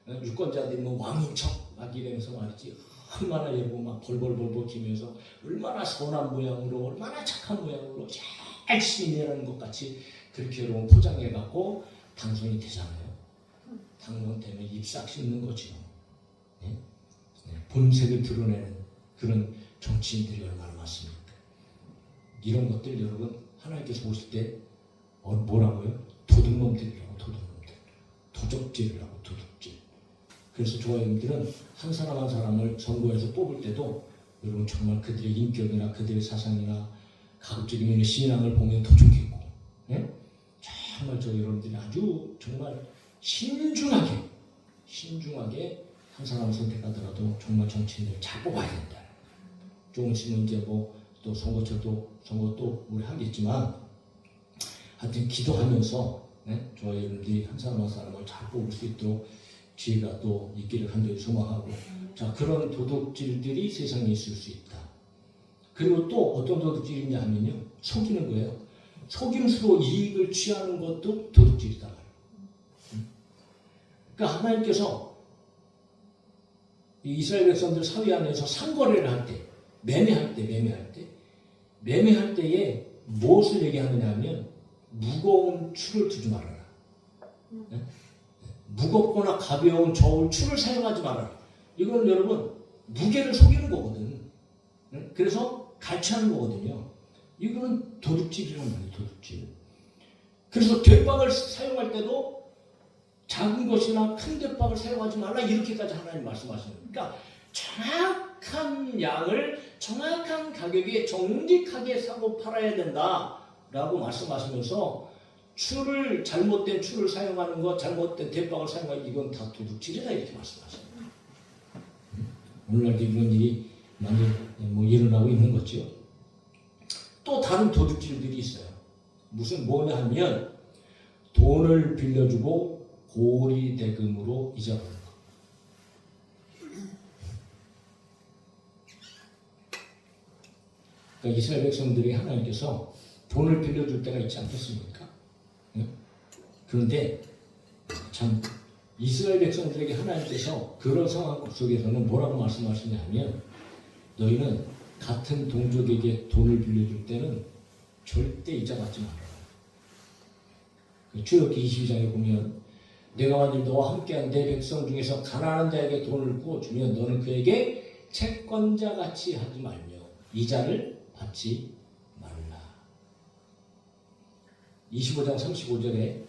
[SPEAKER 1] 유권자들이 왕인 척 이러면서 말이지, 얼마나 여러분 벌벌 기면서 얼마나 선한 모양으로, 얼마나 착한 모양으로 열심히 일하는 것 같이 그렇게 여러분 포장해갖고 당선이 되잖아요. 당선되면 입싹 씹는 거죠. 본색을 드러내는 그런 정치인들이 얼마나 많습니까? 이런 것들 여러분 하나님께서 보실 때 뭐라고요? 도둑놈들이라고. 도적질이라고. 도둑질. 그래서 저와 여러분들은 한 사람 한 사람을 선거에서 뽑을 때도 여러분 정말 그들의 인격이나 그들의 사상이나 가급적이면 신앙을 보면 더 좋겠고, 정말 저 여러분들이 아주 정말 신중하게 한 사람을 선택하더라도 정말 정치인들 잘 뽑아야 된다. 조금 있으면 이제 또 선거도 우리 하겠지만, 하여튼 기도하면서 저와 여러분들이 한 사람 한 사람을 잘 뽑을 수 있도록 지혜가 또 있기를 간절히 소망하고, 자, 그런 도둑질들이 세상에 있을 수 있다. 그리고 또 어떤 도둑질이냐 하면요, 속이는 거예요. 속임수로 이익을 취하는 것도 도둑질이다. 그러니까 하나님께서 이스라엘 백성들 사회 안에서 상거래를 할 때, 매매할 때에 무엇을 얘기하느냐 하면 무거운 추를 두지 말아라. 무겁거나 가벼운 저울 추를 사용하지 말아라. 이건 여러분 무게를 속이는 거거든. 그래서 갈취하는 거거든요. 이거는 도둑질이란 말이에요. 도둑질. 그래서 대박을 사용할 때도 작은 것이나 큰 대박을 사용하지 말라, 이렇게까지 하나님 말씀하시는 거예요. 그러니까 정확한 양을 정확한 가격에 정직하게 사고 팔아야 된다라고 말씀하시면서, 잘못된 추를 사용하는 것, 잘못된 대박을 사용하는 것, 이건 다 도둑질이다, 이렇게 말씀하십니다. 오늘날도 이런 일이 많이 일어나고 있는 거죠. 또 다른 도둑질들이 있어요. 뭐냐 하면 돈을 빌려주고 고리대금으로 이자 받는 것. 그러니까 이스라엘 백성들이 하나님께서 돈을 빌려줄 때가 있지 않겠습니까? 그런데 참 이스라엘 백성들에게 하나님께서 그런 상황 속에서는 뭐라고 말씀하시냐 하면, 너희는 같은 동족에게 돈을 빌려줄 때는 절대 이자 받지 말아라. 출애굽기 22장에 보면 내가 만일 너와 함께한 내 백성 중에서 가난한 자에게 돈을 부어주면 너는 그에게 채권자 같이 하지 말며 이자를 받지 말라. 25장 35절에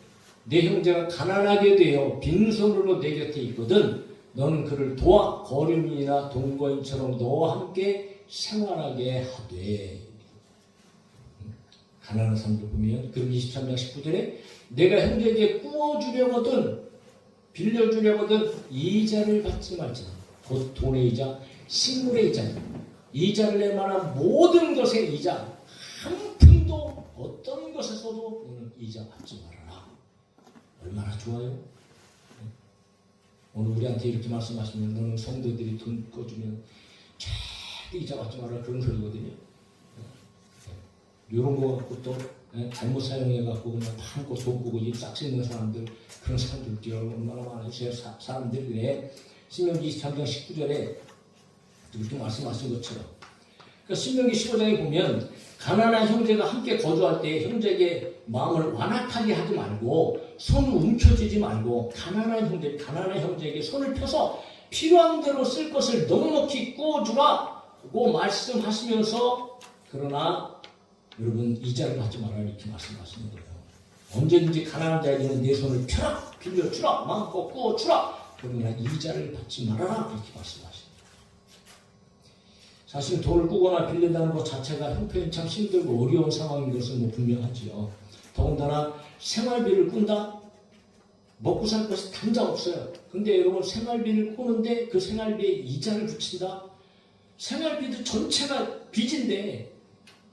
[SPEAKER 1] 내 형제가 가난하게 되어 빈손으로 내 곁에 있거든 너는 그를 도와 거류민이나 동거인처럼 너와 함께 생활하게 하되. 가난한 사람들 보면 그리고 23장 19절에 내가 형제에게 꾸어주려거든 빌려주려거든 이자를 받지 말지라. 곧 돈의 이자 식물의 이자 이자를 낼 만한 모든 것의 이자 한 푼도 어떤 것에서도 너는 이자 받지 말아라. 얼마나 좋아요? 오늘 우리한테 이렇게 말씀하시면 너는 성도들이 돈 꺼주면 절대 이자 받지 마라 그런 소리거든요. 이런 거 갖고 또 잘못 사용해갖고 그냥 한껏 돈 보고 싹 쓰는 사람들 그런 사람들이 얼마나 많아요. 사람들 왜 신명기 23장 19절에 이렇게 말씀하신 것처럼 그러니까 신명기 15장에 보면 가난한 형제가 함께 거주할 때 형제에게 마음을 완악하게 하지 말고 손을 움켜쥐지 말고 가난한 형제에게 손을 펴서 필요한 대로 쓸 것을 넉넉히 꾸어주라고 말씀하시면서 그러나 여러분 이자를 받지 말아라 이렇게 말씀하시는 거예요. 언제든지 가난한 자에게는 내 손을 펴라 빌려주라 마음껏 꾸어주라 그러나 이자를 받지 말아라 이렇게 말씀하십니다. 사실 돈을 꾸거나 빌린다는 것 자체가 형편이 참 힘들고 어려운 상황인 것은 뭐 분명하지요. 더군다나 생활비를 꾼다? 먹고 살 것이 당장 없어요. 근데 여러분 생활비를 꾸는데 그 생활비에 이자를 붙인다? 생활비도 전체가 빚인데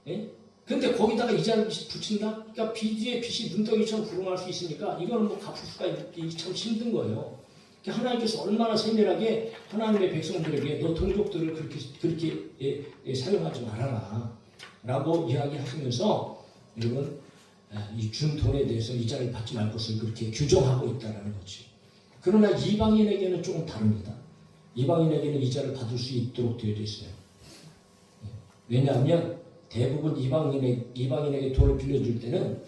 [SPEAKER 1] 예? 근데 거기다가 이자를 붙인다? 그러니까 빚에 빚이 눈덩이처럼 부응할 수 있으니까 이거는 뭐 갚을 수가 있기 참 힘든 거예요. 하나님께서 얼마나 세밀하게 하나님의 백성들에게 너 동족들을 그렇게 사용하지 말아라 라고 이야기하시면서 여러분 이 준 돈에 대해서 이자를 받지 말 것을 그렇게 규정하고 있다는 거지. 그러나 이방인에게는 조금 다릅니다. 이방인에게는 이자를 받을 수 있도록 되어 있어요. 왜냐하면 대부분 이방인에게 돈을 빌려줄 때는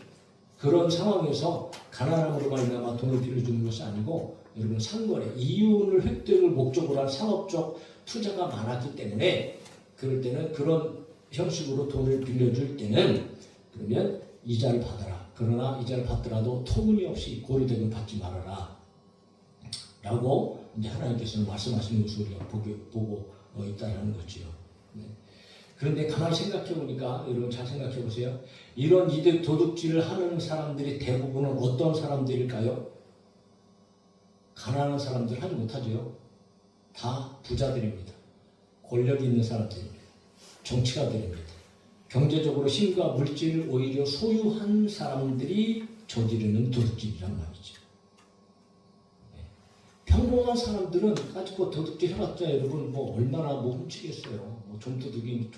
[SPEAKER 1] 그런 상황에서 가난함으로 말미암아 돈을 빌려주는 것이 아니고 여러분 상거래, 이윤을 획득을 목적으로 한 상업적 투자가 많았기 때문에 그럴 때는 그런 형식으로 돈을 빌려줄 때는 그러면 이자를 받아라. 그러나 이자를 받더라도 터무니없이 고리대금 받지 말아라. 라고 이제 하나님께서는 말씀하시는 것을 우리가 보고 있다는 거지요. 네. 그런데 가만히 생각해 보니까 여러분 잘 생각해 보세요. 이런 이들 도둑질을 하는 사람들이 대부분은 어떤 사람들일까요? 가난한 사람들 하지 못하죠. 다 부자들입니다. 권력이 있는 사람들입니다. 정치가들입니다. 경제적으로 힘과 물질을 오히려 소유한 사람들이 저지르는 도둑질이란 말이죠. 네. 평범한 사람들은 가지고 도둑질 해봤자 여러분 뭐 얼마나 뭐 훔치겠어요. 뭐 좀도둑이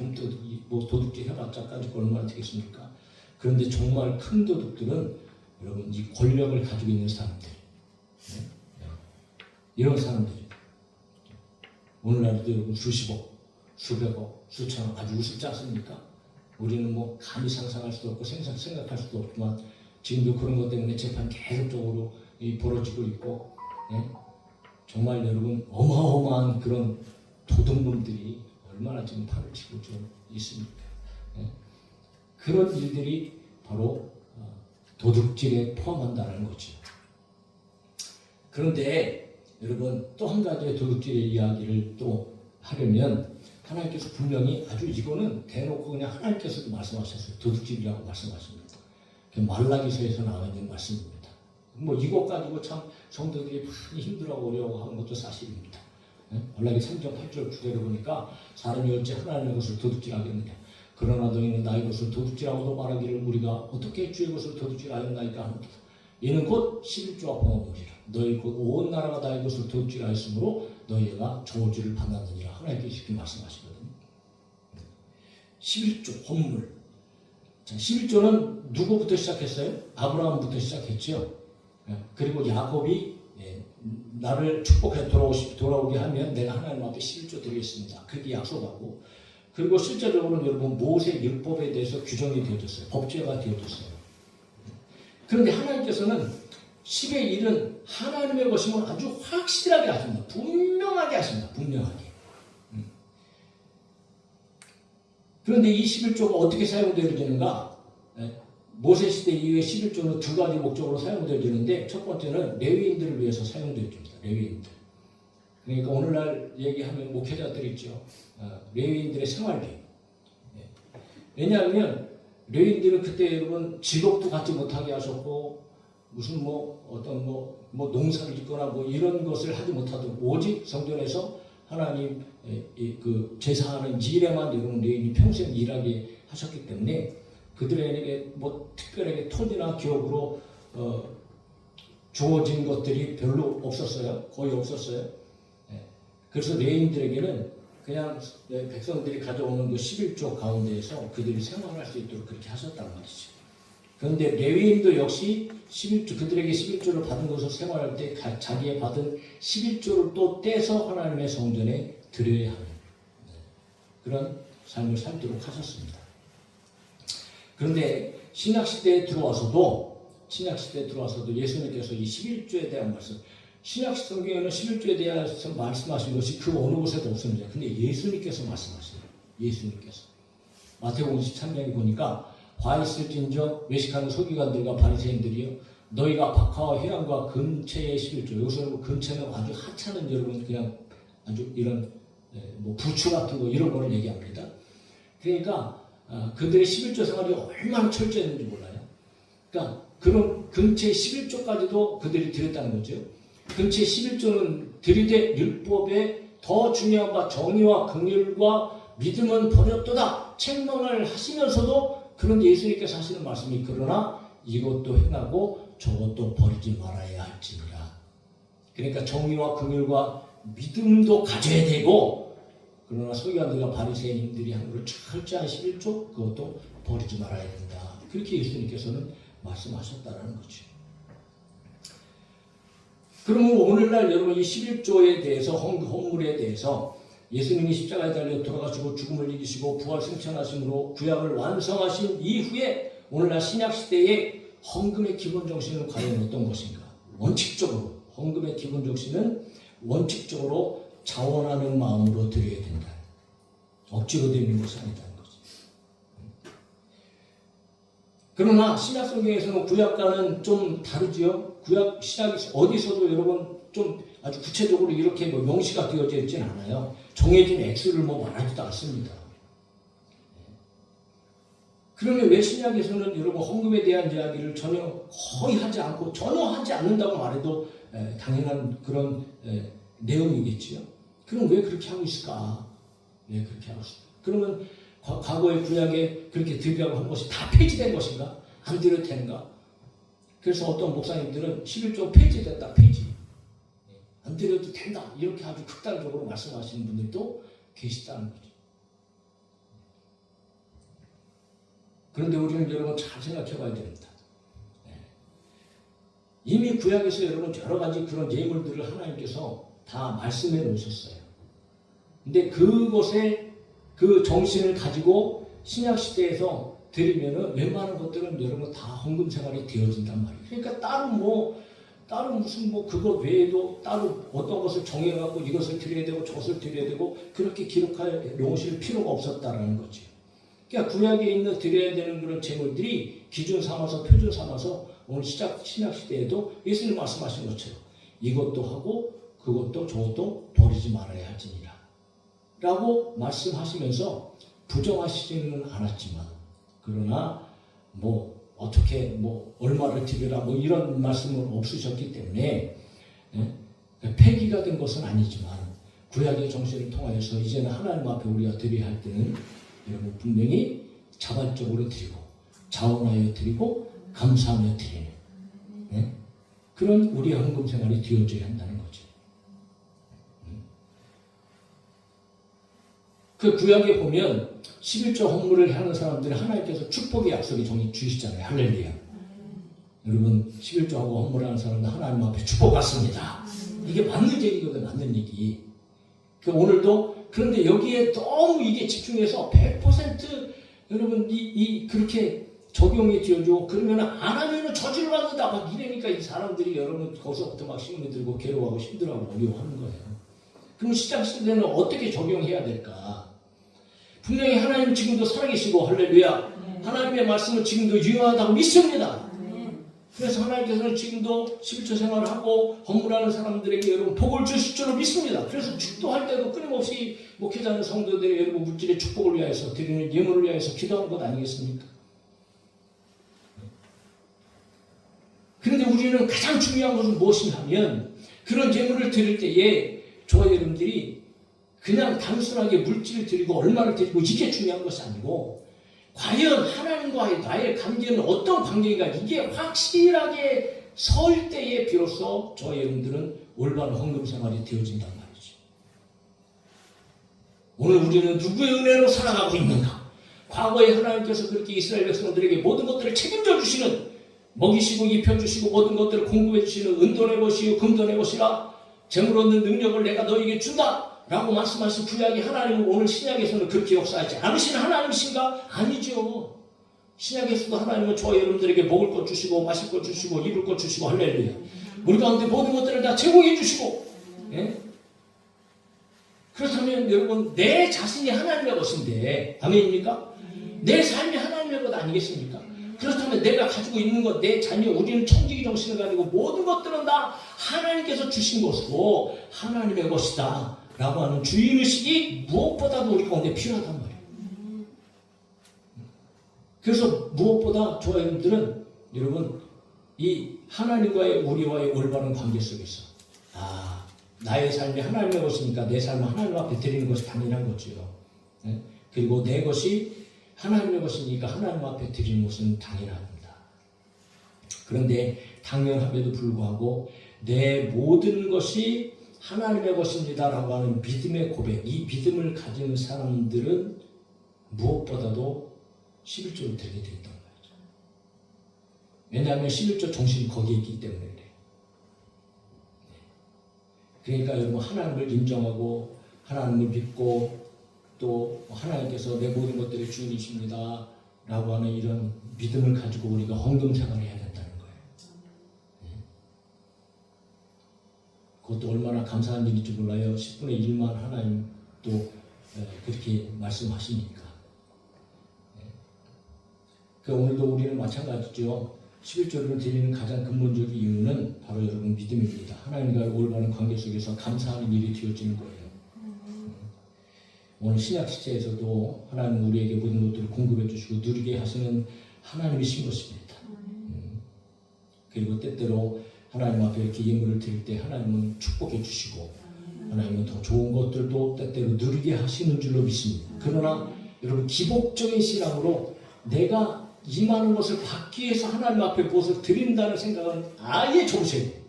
[SPEAKER 1] 뭐 도둑질 해봤자 가지고 얼마나 되겠습니까? 그런데 정말 큰 도둑들은 여러분 이 권력을 가지고 있는 사람들. 네? 이런 생각들이 오늘날도 여러분 수십억, 수백억, 수천억 아주 우습지 않습니까? 우리는 뭐 감히 상상할 수도 없고 생각할 수도 없지만 지금도 그런 것 때문에 재판 계속적으로 벌어지고 있고 예? 정말 여러분 어마어마한 그런 도둑놈들이 얼마나 지금 판을 치고 좀 있습니까? 예? 그런 일들이 바로 도둑질에 포함한다는 거죠. 그런데 여러분 또 한 가지의 도둑질의 이야기를 또 하려면 하나님께서 분명히 아주 이거는 대놓고 그냥 하나님께서도 말씀하셨어요. 도둑질이라고 말씀하십니다. 말라기서에서 나와 있는 말씀입니다. 뭐 이것 가지고 참 성도들이 많이 힘들어하고 어려워하는 것도 사실입니다. 말라기 3장 8절 9절을 보니까 사람이 어찌 하나님의 것을 도둑질하겠느냐. 그러나 너희는 나의 것을 도둑질하고도 말하기를 우리가 어떻게 주의 것을 도둑질하였나이까 하는도다. 이는 곧 11조와 봉헌물이라. 너희 곧 온 나라가 나의 것을 도둑질하였으므로 너희가 저주를 받았느니라. 하나님께서 이렇게 말씀하시거든요. 11조 헌물. 자, 11조는 누구부터 시작했어요? 아브라함부터 시작했죠. 그리고 야곱이 나를 축복해 돌아오게 하면 내가 하나님 앞에 11조 드리겠습니다. 그렇게 약속하고 그리고 실제적으로는 여러분 모세 율법에 대해서 규정이 되어졌어요. 법제가 되어졌어요. 그런데 하나님께서는 10의 1은 하나님의 것임을 아주 확실하게 하십니다. 분명하게 하십니다. 분명하게. 그런데 이 11조가 어떻게 사용되어지는가? 모세 시대 이후에 11조는 두 가지 목적으로 사용되어지는데, 첫 번째는 레위인들을 위해서 사용되어집니다. 레위인들. 그러니까 오늘날 얘기하면 목회자들 있죠. 레위인들의 생활비. 왜냐하면 레위인들은 그때 여러분 직업도 갖지 못하게 하셨고, 무슨 어떤 농사를 짓거나 이런 것을 하지 못하도록 오직 성전에서 하나님 그 제사하는 일에만 여러분 레위인이 평생 일하게 하셨기 때문에 그들에게 특별하게 토지나 기업으로 주어진 것들이 별로 없었어요. 거의 없었어요. 그래서 레위인들에게는 그냥 백성들이 가져오는 그 11조 가운데에서 그들이 생활할 수 있도록 그렇게 하셨다는 말이죠. 그런데 레위인도 역시 11조, 그들에게 11조를 받은 것을 생활할 때 자기의 받은 11조를 또 떼서 하나님의 성전에 드려야 하는 그런 삶을 살도록 하셨습니다. 그런데 신약시대에 들어와서도 예수님께서 이 11조에 대한 말씀, 신약 성경에는 11조에 대해서 말씀하신 것이 그 어느 곳에도 없습니다. 근데 예수님께서 말씀하시네요. 예수님께서. 마태복음 23장에 보니까 화 있을진저 외식하는 서기관들과 바리새인들이요, 너희가 박하와 회랑과 근체의 11조, 여기서 근체는 아주 하찮은 여러분 그냥 아주 이런 부추 같은 거 이런 거를 얘기합니다. 그러니까 그들의 11조 생활이 얼마나 철저했는지 몰라요. 그러니까 그런 근체 11조까지도 그들이 드렸다는 거죠. 근체 11조는 드리되 율법에 더 중요한 바 정의와 긍휼과 믿음은 버렸도다 책망을 하시면서도 그런 예수님께서 하시는 말씀이, 그러나 이것도 행하고 저것도 버리지 말아야 할지니라. 그러니까 정의와 긍휼과 믿음도 가져야 되고, 그러나 서기관들과 바리새인들이 한 것을 철저한 11조 그것도 버리지 말아야 된다. 그렇게 예수님께서는 말씀하셨다는 거죠. 그러면 오늘날 여러분 이 11조에 대해서, 헌물에 대해서 예수님이 십자가에 달려 돌아가시고 죽음을 이기시고 부활 승천하심으로 구약을 완성하신 이후에 오늘날 신약시대의 헌금의 기본 정신은 과연 어떤 것인가? 원칙적으로 헌금의 기본 정신은 원칙적으로 자원하는 마음으로 드려야 된다. 억지로 드리는 것이 아니다는 거죠. 그러나 신약 성경에서는 구약과는 좀 다르지요. 구약 신약이 어디서도 여러분 좀 아주 구체적으로 이렇게 명시가 되어져 있지는 않아요. 정해진 액수를 말하지도 않습니다. 그러면 왜 신약에서는 여러분 헌금에 대한 이야기를 거의 하지 않고 전혀 하지 않는다고 말해도 당연한 그런 내용이겠지요. 그럼 왜 그렇게 하고 있을까? 왜 그렇게 하고 있을까? 그러면 과거의 구약에 그렇게 드리라고 한 것이 다 폐지된 것인가? 안 드려도 되는가? 그래서 어떤 목사님들은 11조 폐지됐다, 폐지. 안 드려도 된다. 이렇게 아주 극단적으로 말씀하시는 분들도 계시다는 거죠. 그런데 우리는 여러분 잘 생각해 봐야 됩니다. 이미 구약에서 여러분 여러 가지 그런 예물들을 하나님께서 다 말씀해 놓으셨어요. 근데 그것에 그 정신을 가지고 신약시대에서 드리면은 웬만한 것들은 여러분 다 헌금 생활이 되어진단 말이에요. 그러니까 따로 무슨 그것 외에도 따로 어떤 것을 정해갖고 이것을 드려야 되고 저것을 드려야 되고 그렇게 기록해 놓으실 필요가 없었다라는 거죠. 그러니까 구약에 있는 드려야 되는 그런 제물들이 기준 삼아서 표준 삼아서 오늘 신약 시대에도 예수님 말씀하신 것처럼 이것도 하고 그것도 저것도 버리지 말아야 할지니라 라고 말씀하시면서 부정하시지는 않았지만, 그러나 어떻게 얼마를 드리라 이런 말씀은 없으셨기 때문에 폐기가 된 것은 아니지만 구약의 정신을 통하여서 이제는 하나님 앞에 우리가 드려야 할 때는 여러분 분명히 자발적으로 드리고 자원하여 드리고 감사하며 드리는 그런 우리의 헌금 생활이 되어져야 한다는 거죠. 그 구약에 보면 11조 헌물을 하는 사람들이 하나님께서 축복의 약속이 주시잖아요. 할렐루야. 여러분 11조하고 헌물하는 사람은 하나님 앞에 축복받습니다. 이게 맞는 얘기거든, 맞는 얘기. 오늘도 그런데 여기에 너무 이게 집중해서 100% 여러분 그렇게 적용이 되어줘. 그러면 안 하면 저주를 받는다. 막 이러니까 이 사람들이 여러분 거기서부터 막 힘이 들고 괴로워하고 힘들어하고 어려워하는 거예요. 그럼 시작 시대는 어떻게 적용해야 될까? 분명히 하나님 지금도 살아계시고 할렐루야. 하나님의 말씀은 지금도 유효하다고 믿습니다. 그래서 하나님께서는 지금도 11조 생활을 하고 헌물하는 사람들에게 여러분 복을 주실 줄로 믿습니다. 그래서 축도할 때도 끊임없이 목회자는 성도들의 여러분 물질의 축복을 위하여서 드리는 예물을 위하여서 기도하는 것 아니겠습니까? 그런데 우리는 가장 중요한 것은 무엇이냐면 그런 예물을 드릴 때에 저와 여러분들이 그냥 단순하게 물질을 드리고 얼마를 드리고 이게 중요한 것이 아니고 과연 하나님과의 나의 관계는 어떤 관계인가 이게 확실하게 설 때에 비로소 저와 여러분들은 올바른 헌금 생활이 되어진단 말이죠. 오늘 우리는 누구의 은혜로 살아가고 있는가? 과거에 하나님께서 그렇게 이스라엘 백성들에게 모든 것들을 책임져 주시는 먹이시고 입혀주시고 모든 것들을 공급해 주시는 은도 내 것이요 금도 내 것이라 재물 얻는 능력을 내가 너에게 준다 라고 말씀하신 구약의 하나님은 오늘 신약에서는 그렇게 역사하지 않으신 하나님이신가? 아니죠. 신약에서도 하나님은 저와 여러분들에게 먹을 것 주시고 마실 것 주시고 입을 것 주시고 할렐루야. 우리 가운데 모든 것들을 다 제공해 주시고 예? 그렇다면 여러분 내 자신이 하나님의 것인데 아멘입니까? 내 삶이 하나님의 것 아니겠습니까? 그렇다면 내가 가지고 있는 것, 내 자녀, 우리는 청지기 정신을 가지고 모든 것들은 다 하나님께서 주신 것으로 하나님의 것이다 라고 하는 주인의식이 무엇보다도 우리 가운데 필요하단 말이에요. 그래서 무엇보다 저와 여러분들은 여러분 이 하나님과의 우리와의 올바른 관계 속에서 나의 삶이 하나님의 것이니까 내 삶을 하나님 앞에 드리는 것이 당연한 거죠. 그리고 내 것이 하나님의 것이니까 하나님 앞에 드리는 것은 당연합니다. 그런데 당연함에도 불구하고 내 모든 것이 하나님의 것입니다 라고 하는 믿음의 고백, 이 믿음을 가진 사람들은 무엇보다도 11조를 드리게 되었던 거죠. 왜냐하면 11조 정신이 거기에 있기 때문에 그래요. 그러니까 여러분 하나님을 인정하고 하나님을 믿고 또 하나님께서 내 모든 것들의 주인이십니다 라고 하는 이런 믿음을 가지고 우리가 헌금 생활을 해야 된다는 거예요. 그것도 얼마나 감사한 일인지 몰라요. 10분의 1만 하나님 또 그렇게 말씀하시니까. 오늘도 우리는 마찬가지죠. 11조를 드리는 가장 근본적인 이유는 바로 여러분 믿음입니다. 하나님과의 올바른 관계 속에서 감사하는 일이 되어지는 거예요. 오늘 신약 시대에서도 하나님 우리에게 모든 것들을 공급해 주시고 누리게 하시는 하나님이신 것입니다. 그리고 때때로 하나님 앞에 이렇게 예물을 드릴 때 하나님은 축복해 주시고 하나님은 더 좋은 것들도 때때로 누리게 하시는 줄로 믿습니다. 그러나 여러분 기복적인 신앙으로 내가 이 많은 것을 받기 위해서 하나님 앞에 무엇을 드린다는 생각은 아예 접으셔야 돼요.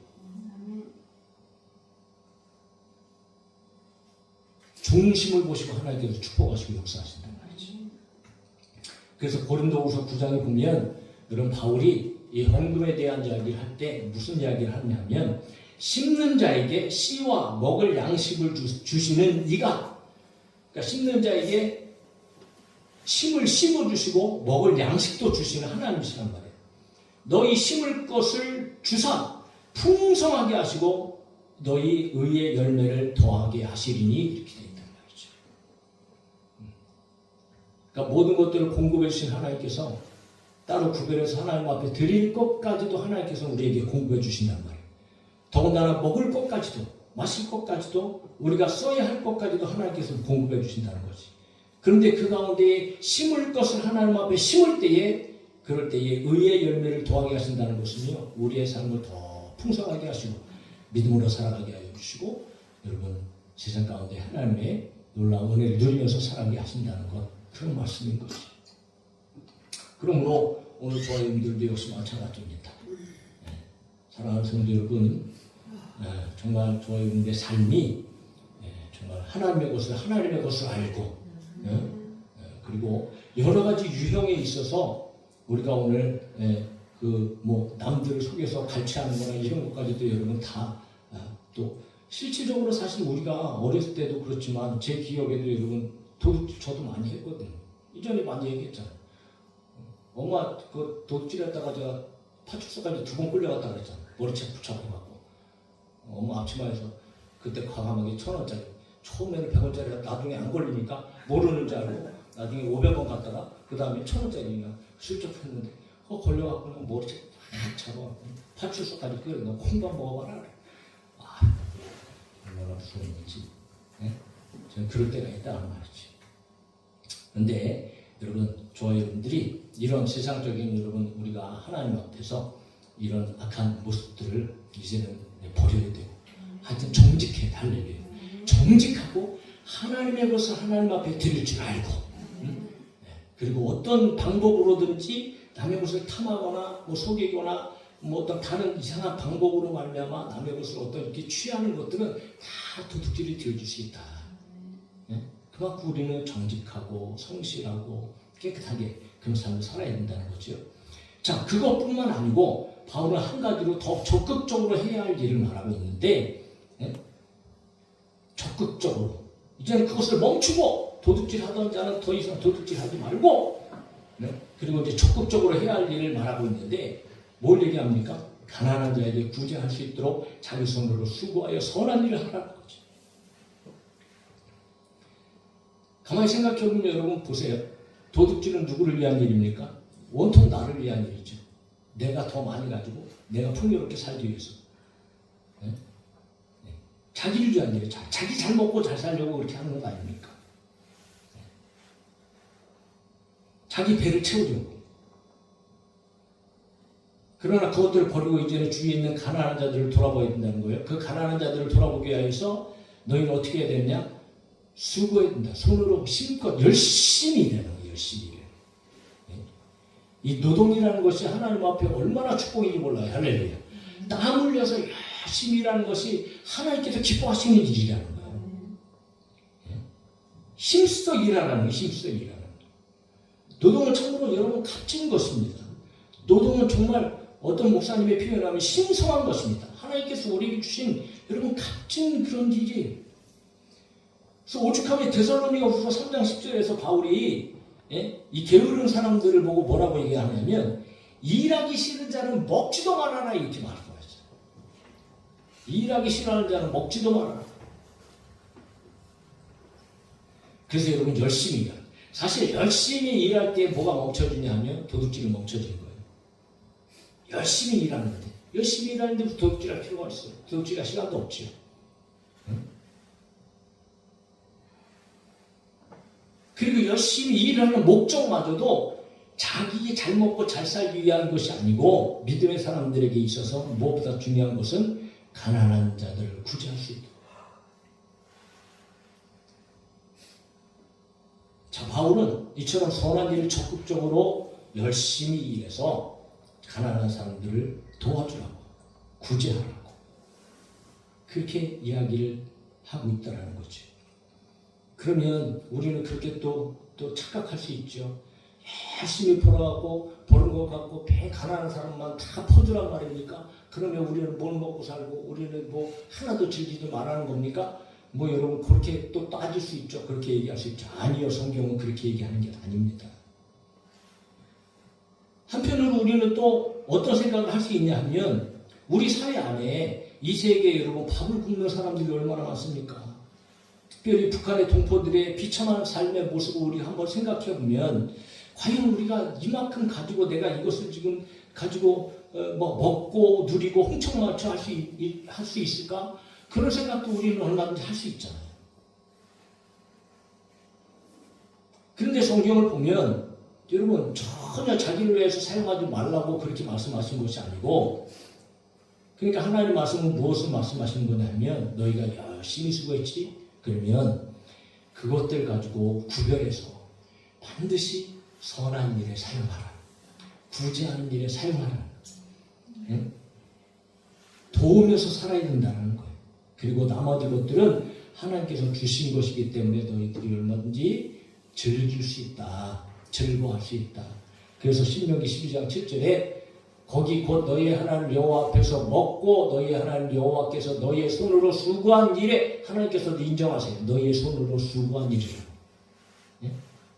[SPEAKER 1] 중심을 보시고 하나님께서 축복하시고 역사하신단 말이죠. 그래서 고린도후서 9장에 보면 여러분 바울이 이 헌금에 대한 이야기를 할 때 무슨 이야기를 하냐면 심는 자에게 씨와 먹을 양식을 주시는 이가 그러니까 심는 자에게 심을 심어주시고 먹을 양식도 주시는 하나님이시란 말이에요. 너희 심을 것을 주사 풍성하게 하시고 너희 의의 열매를 더하게 하시리니 이렇게 되어 있단 말이죠. 그러니까 모든 것들을 공급해 주신 하나님께서 따로 구별해서 하나님 앞에 드릴 것까지도 하나님께서 우리에게 공급해 주신단 말이에요. 더군다나 먹을 것까지도 마실 것까지도 우리가 써야 할 것까지도 하나님께서 공급해 주신다는 거지. 그런데 그 가운데 심을 것을 하나님 앞에 심을 때에 그럴 때에 의의 열매를 더하게 하신다는 것은요 우리의 삶을 더 풍성하게 하시고 믿음으로 살아가게 하여 주시고 여러분 세상 가운데 하나님의 놀라운 은혜를 누리면서 살아가게 하신다는 것 그런 말씀인 거죠. 그러므로 오늘 저와 여러분들도 역시 마찬가지입니다. 사랑하는 성도 여러분 정말 저와 여러분들의 삶이 정말 하나님의 것을 알고 그리고 여러 가지 유형에 있어서 우리가 오늘 남들을 속여서 갈취하는 거나 이런 것까지도 여러분 다 또 실질적으로 사실 우리가 어렸을 때도 그렇지만 제 기억에도 여러분 저도 많이 했거든요. 이전에 많이 얘기했잖아요. 엄마 그 도둑질했다가 제가 파출소까지 2번 끌려갔다 그랬잖아. 머리채 붙잡아갖고. 엄마 앞치마에서 그때 과감하게 1,000원짜리. 처음에는 100원짜리가 나중에 안 걸리니까 모르는 줄 알고 나중에 500원 갔다가 그 다음에 1,000원짜리가 슬쩍했는데 걸려갖고는 머리채 딱 잡아갖고 파출소까지 끌어. 너 콩밥 먹어봐라 그래. 아, 얼마나 무서운 건지. 네? 저는 그럴 때가 있다는 말이지. 근데 여러분, 저와 여러분들이 이런 세상적인 여러분 우리가 하나님 앞에서 이런 악한 모습들을 이제는 버려야 되고 하여튼 정직해 달래요. 정직하고 하나님의 것을 하나님 앞에 드릴 줄 알고 그리고 어떤 방법으로든지 남의 것을 탐하거나 뭐 속이거나 뭐 어떤 다른 이상한 방법으로 말미암아 남의 것을 어떤 이렇게 취하는 것들은 다 도둑질이 되어줄 수 있다. 그만큼 우리는 정직하고 성실하고 깨끗하게 그런 삶을 살아야 된다는 거죠. 자, 그것뿐만 아니고 바울은 한 가지로 더 적극적으로 해야 할 일을 말하고 있는데 적극적으로 이제는 그것을 멈추고 도둑질 하던 자는 더 이상 도둑질 하지 말고 그리고 이제 적극적으로 해야 할 일을 말하고 있는데 뭘 얘기합니까? 가난한 자에게 구제할 수 있도록 자기 손으로 수고하여 선한 일을 하라는 거죠. 가만히 생각해보면 여러분 보세요. 도둑질은 누구를 위한 일입니까? 온통 나를 위한 일이죠. 내가 더 많이 가지고 내가 풍요롭게 살기 위해서. 자기를 위한 일이에요. 자기 잘 먹고 잘 살려고 그렇게 하는 건 아닙니까? 자기 배를 채우려고. 그러나 그것들을 버리고 이제는 주위에 있는 가난한 자들을 돌아봐야 된다는 거예요. 그 가난한 자들을 돌아보기 위해서 너희는 어떻게 해야 되냐? 수고해야 된다. 손으로 힘껏 열심히 일하는 거예요. 열심히 일해요. 이 노동이라는 것이 하나님 앞에 얼마나 축복인지 몰라요. 할렐루야. 땀 흘려서 열심히 일하는 것이 하나님께서 기뻐하시는 일이라는 거예요. 힘써 일하라는 거예요. 힘써 일하는 거예요. 노동은 참으로 여러분 값진 것입니다. 노동은 정말 어떤 목사님의 표현하면 신성한 것입니다. 하나님께서 우리에게 주신 여러분 값진 그런 일이에요. 그래서 오죽하면 데살로니가후서 3장 10절에서 바울이 이 게으른 사람들을 보고 뭐라고 얘기하냐면 일하기 싫은 자는 먹지도 말아라 이렇게 말하고 있어요. 일하기 싫어하는 자는 먹지도 말아라. 그래서 여러분 열심히 일하라. 사실 열심히 일할 때 뭐가 멈춰지냐 하면 도둑질이 멈춰지는 거예요. 열심히 일하는데 열심히 일하는데 도둑질할 필요가 있어요. 도둑질할 시간도 없지요. 그리고 열심히 일하는 목적마저도 자기 잘 먹고 잘 살기 위한 것이 아니고 믿음의 사람들에게 있어서 무엇보다 중요한 것은 가난한 자들을 구제할 수 있다. 자, 바울은 이처럼 선한 일을 적극적으로 열심히 일해서 가난한 사람들을 도와주라고 구제하라고 그렇게 이야기를 하고 있다는 거죠. 그러면 우리는 그렇게 또 착각할 수 있죠. 열심히 벌어갖고 버는 것 같고 배 가난한 사람만 다 퍼주란 말입니까? 그러면 우리는 뭘 먹고 살고 우리는 뭐 하나도 즐기지 말라는 겁니까? 뭐 여러분 그렇게 또 따질 수 있죠. 그렇게 얘기할 수 있죠. 아니요, 성경은 그렇게 얘기하는 게 아닙니다. 한편으로 우리는 또 어떤 생각을 할 수 있냐 하면 우리 사회 안에 이 세계에 여러분 밥을 굶는 사람들이 얼마나 많습니까? 특별히 북한의 동포들의 비참한 삶의 모습을 우리 한번 생각해 보면 과연 우리가 이만큼 가지고 내가 이것을 지금 가지고 뭐 먹고 누리고 흥청망청 할 수 있을까? 그런 생각도 우리는 얼마든지 할 수 있잖아요. 그런데 성경을 보면 여러분 전혀 자기를 위해서 사용하지 말라고 그렇게 말씀하신 것이 아니고 그러니까 하나님의 말씀은 무엇을 말씀하시는 거냐면 너희가 열심히 수고했지? 그러면 그것들 가지고 구별해서 반드시 선한 일에 사용하라. 구제하는 일에 사용하라. 응? 도우면서 살아야 된다는 거예요. 그리고 나머지 것들은 하나님께서 주신 것이기 때문에 너희들이 얼마든지 즐길 수 있다. 즐거워할 수 있다. 그래서 신명기 12장 7절에 거기 곧 너희의 하나님 여호와 앞에서 먹고 너희의 하나님 여호와께서 너희의 손으로 수고한 일에 하나님께서도 인정하세요. 너희의 손으로 수고한 일이라. 예?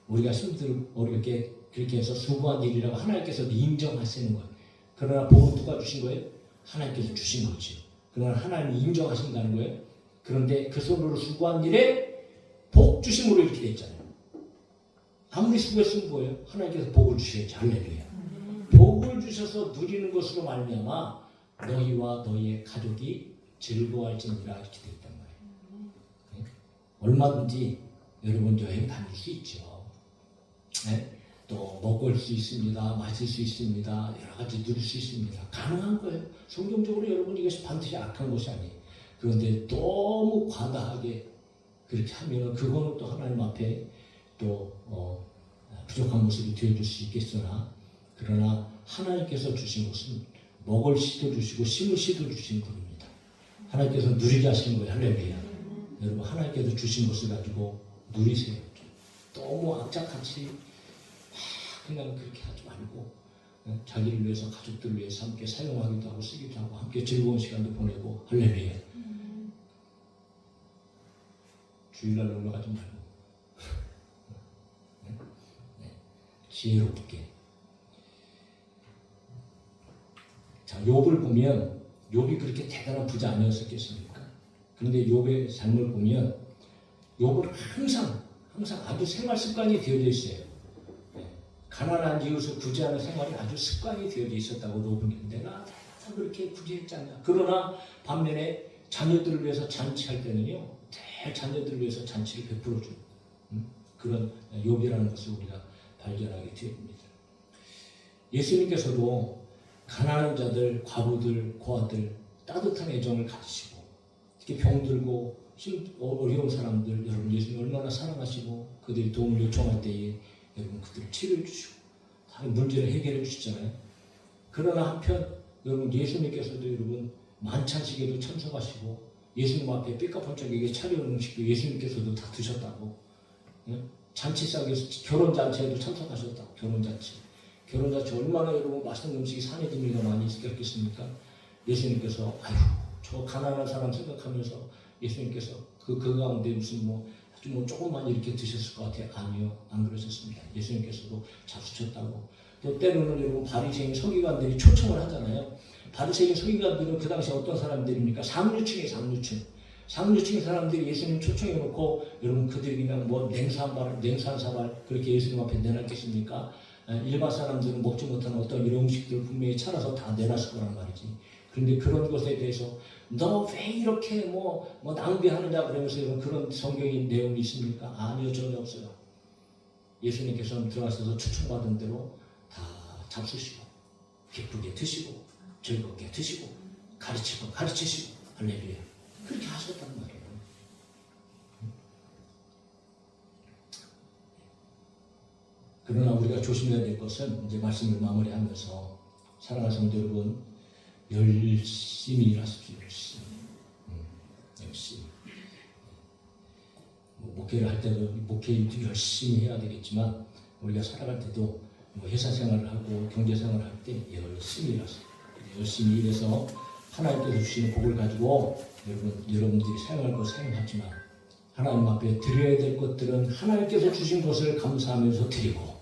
[SPEAKER 1] 우리가 힘들고 어렵게 그렇게 해서 수고한 일이라고 하나님께서도 인정하시는 거예요. 그러나 복은 누가 주신 거예요? 하나님께서 주신 거죠. 그러나 하나님이 인정하신다는 거예요. 그런데 그 손으로 수고한 일에 복 주심으로 이렇게 돼 있잖아요. 아무리 수고했으면 뭐예요? 하나님께서 복을 주셔야지. 할렐루야. 복을 주셔서 누리는 것으로 말미암아 너희와 너희의 가족이 즐거워할지니라 이렇게 돼 있단 말이에요. 네? 얼마든지 여러분 여행 다닐 수 있죠. 네? 또 먹을 수 있습니다. 마실 수 있습니다. 여러 가지 누릴 수 있습니다. 가능한 거예요. 성경적으로 여러분 이것이 반드시 악한 것이 아니에요. 그런데 너무 과다하게 그렇게 하면 그거는 또 하나님 앞에 또 부족한 모습이 되어줄 수 있겠으나 그러나 하나님께서 주신 것은 먹을 씨도 주시고 심을 씨도 주신 분입니다. 하나님께서 누리게 하시는 거예요. 할렐루야. 여러분 하나님께서 주신 것을 가지고 누리세요. 너무 악착같이 그냥 그렇게 하지 말고 자기를 위해서 가족들을 위해서 함께 사용하기도 하고 쓰기도 하고 함께 즐거운 시간도 보내고 할렐루야. 주일날 놀러 가지 말고 지혜롭게. 자, 욥을 보면 욥이 그렇게 대단한 부자 아니었었겠습니까? 그런데 욥의 삶을 보면 욥은 항상 아주 생활 습관이 되어져 있어요. 가난한 이웃을 구제하는 생활이 아주 습관이 되어져 있었다고 욥은 내가 다 그렇게 구제했잖아. 그러나 반면에 자녀들을 위해서 잔치할 때는요, 늘 자녀들을 위해서 잔치를 베풀어주는 그런 욥이라는 것을 우리가 발견하게 되옵니다. 예수님께서도 가난한 자들, 과부들, 고아들 따뜻한 애정을 가지시고 특히 병들고 어려운 사람들 여러분 예수님 얼마나 사랑하시고 그들이 도움을 요청할 때에 여러분 그들을 치료해 주시고 다른 문제를 해결해 주시잖아요. 그러나 한편 여러분 예수님께서도 여러분 만찬식에도 참석하시고 예수님 앞에 삐까뻔쩍하게 차려온 음식도 예수님께서도 다 드셨다고. 잔치상에서 결혼잔치에도 참석하셨다고. 결혼잔치 얼마나 여러분 맛있는 음식이 산에 들미가 많이 있었겠습니까? 예수님께서 아유 저 가난한 사람 생각하면서 예수님께서 그 가운데 무슨 아주 조금만 이렇게 드셨을 것 같아요. 아니요, 안 그러셨습니다. 예수님께서도 잡수셨다고. 또 때로는 여러분 바리새인 서기관들이 초청을 하잖아요. 바리새인 서기관들은 그 당시 어떤 사람들입니까? 상류층이에요. 상류층 사람들이 예수님 초청해놓고 여러분 그들이 그냥 냉산사발 그렇게 예수님 앞에 내놨겠습니까? 일반 사람들은 먹지 못하는 어떤 이런 음식들을 분명히 차려서 다 내놨을 거란 말이지. 그런데 그런 것에 대해서 너 왜 이렇게 낭비하느냐 그러면서 그런 성경의 내용이 있습니까? 아니요, 전혀 없어요. 예수님께서는 들어가셔서 초청받은 대로 다 잡수시고 기쁘게 드시고 즐겁게 드시고 가르치고 가르치시고 할렐루야 그렇게 하셨단 말이에요. 그러나 우리가 조심해야 될 것은 이제 말씀을 마무리하면서 사랑하는 성도 여러분 열심히 일하십시오. 열심히. 목회를 할 때도 목회도 열심히 해야 되겠지만 우리가 살아갈 때도 회사 생활을 하고 경제 생활을 할 때 열심히 일하세요. 열심히 일해서 하나님께서 주시는 복을 가지고 여러분들이 사용할 것 사용하지만 하나님 앞에 드려야 될 것들은 하나님께서 주신 것을 감사하면서 드리고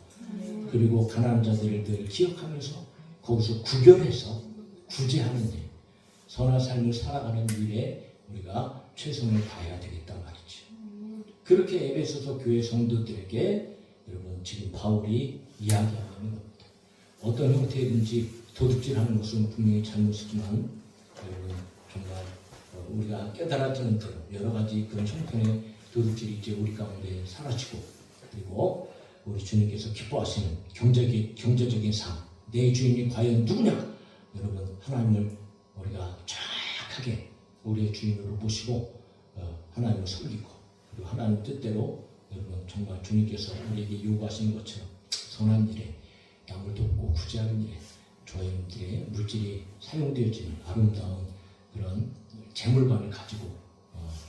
[SPEAKER 1] 그리고 가난한 자들을 늘 기억하면서 거기서 구별해서 구제하는 일, 선한 삶을 살아가는 일에 우리가 최선을 다해야 되겠다 말이죠. 그렇게 에베소서 교회 성도들에게 여러분 지금 바울이 이야기하고 있는 겁니다. 어떤 형태이든지 도둑질하는 것은 분명히 잘못이지만 여러분 정말 우리가 깨달아지는 대로 여러 가지 그런 형편의 도둑질이 이제 우리 가운데 사라지고 그리고 우리 주님께서 기뻐하시는 경제적인 삶, 내 주인이 과연 누구냐? 여러분 하나님을 우리가 정확하게 우리의 주인으로 모시고 하나님을 섬기고 그리고 하나님 뜻대로 여러분 정말 주님께서 우리에게 요구하시는 것처럼 선한 일에 남을 돕고 구제하는 일에 저희들의 물질이 사용되어지는 아름다운 그런 재물관을 가지고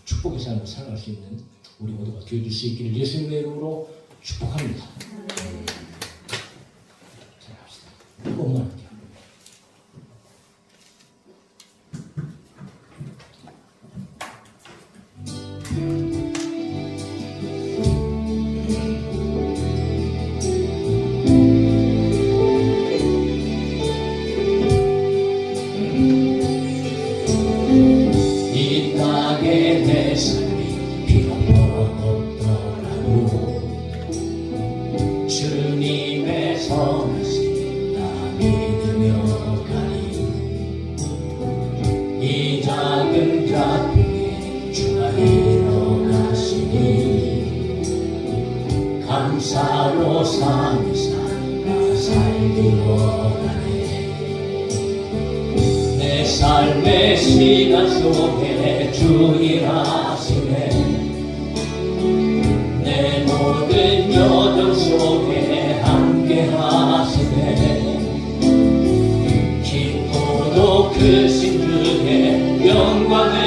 [SPEAKER 1] 축복의 삶을 살아갈 수 있는 우리 모두가 되어줄 수 있기를 예수님의 이름으로 축복합니다. 잘 합시다. 이것만 할게요. 선하신 나 믿으며 가리 이 작은 작품에 주가 일어나시니 감사로 삶을 살아 살기 원하네 내 삶의 시간 속에 주 일하시네 내 모든 여정 속에 함께 하시네 깊고도 크신 주의 영광을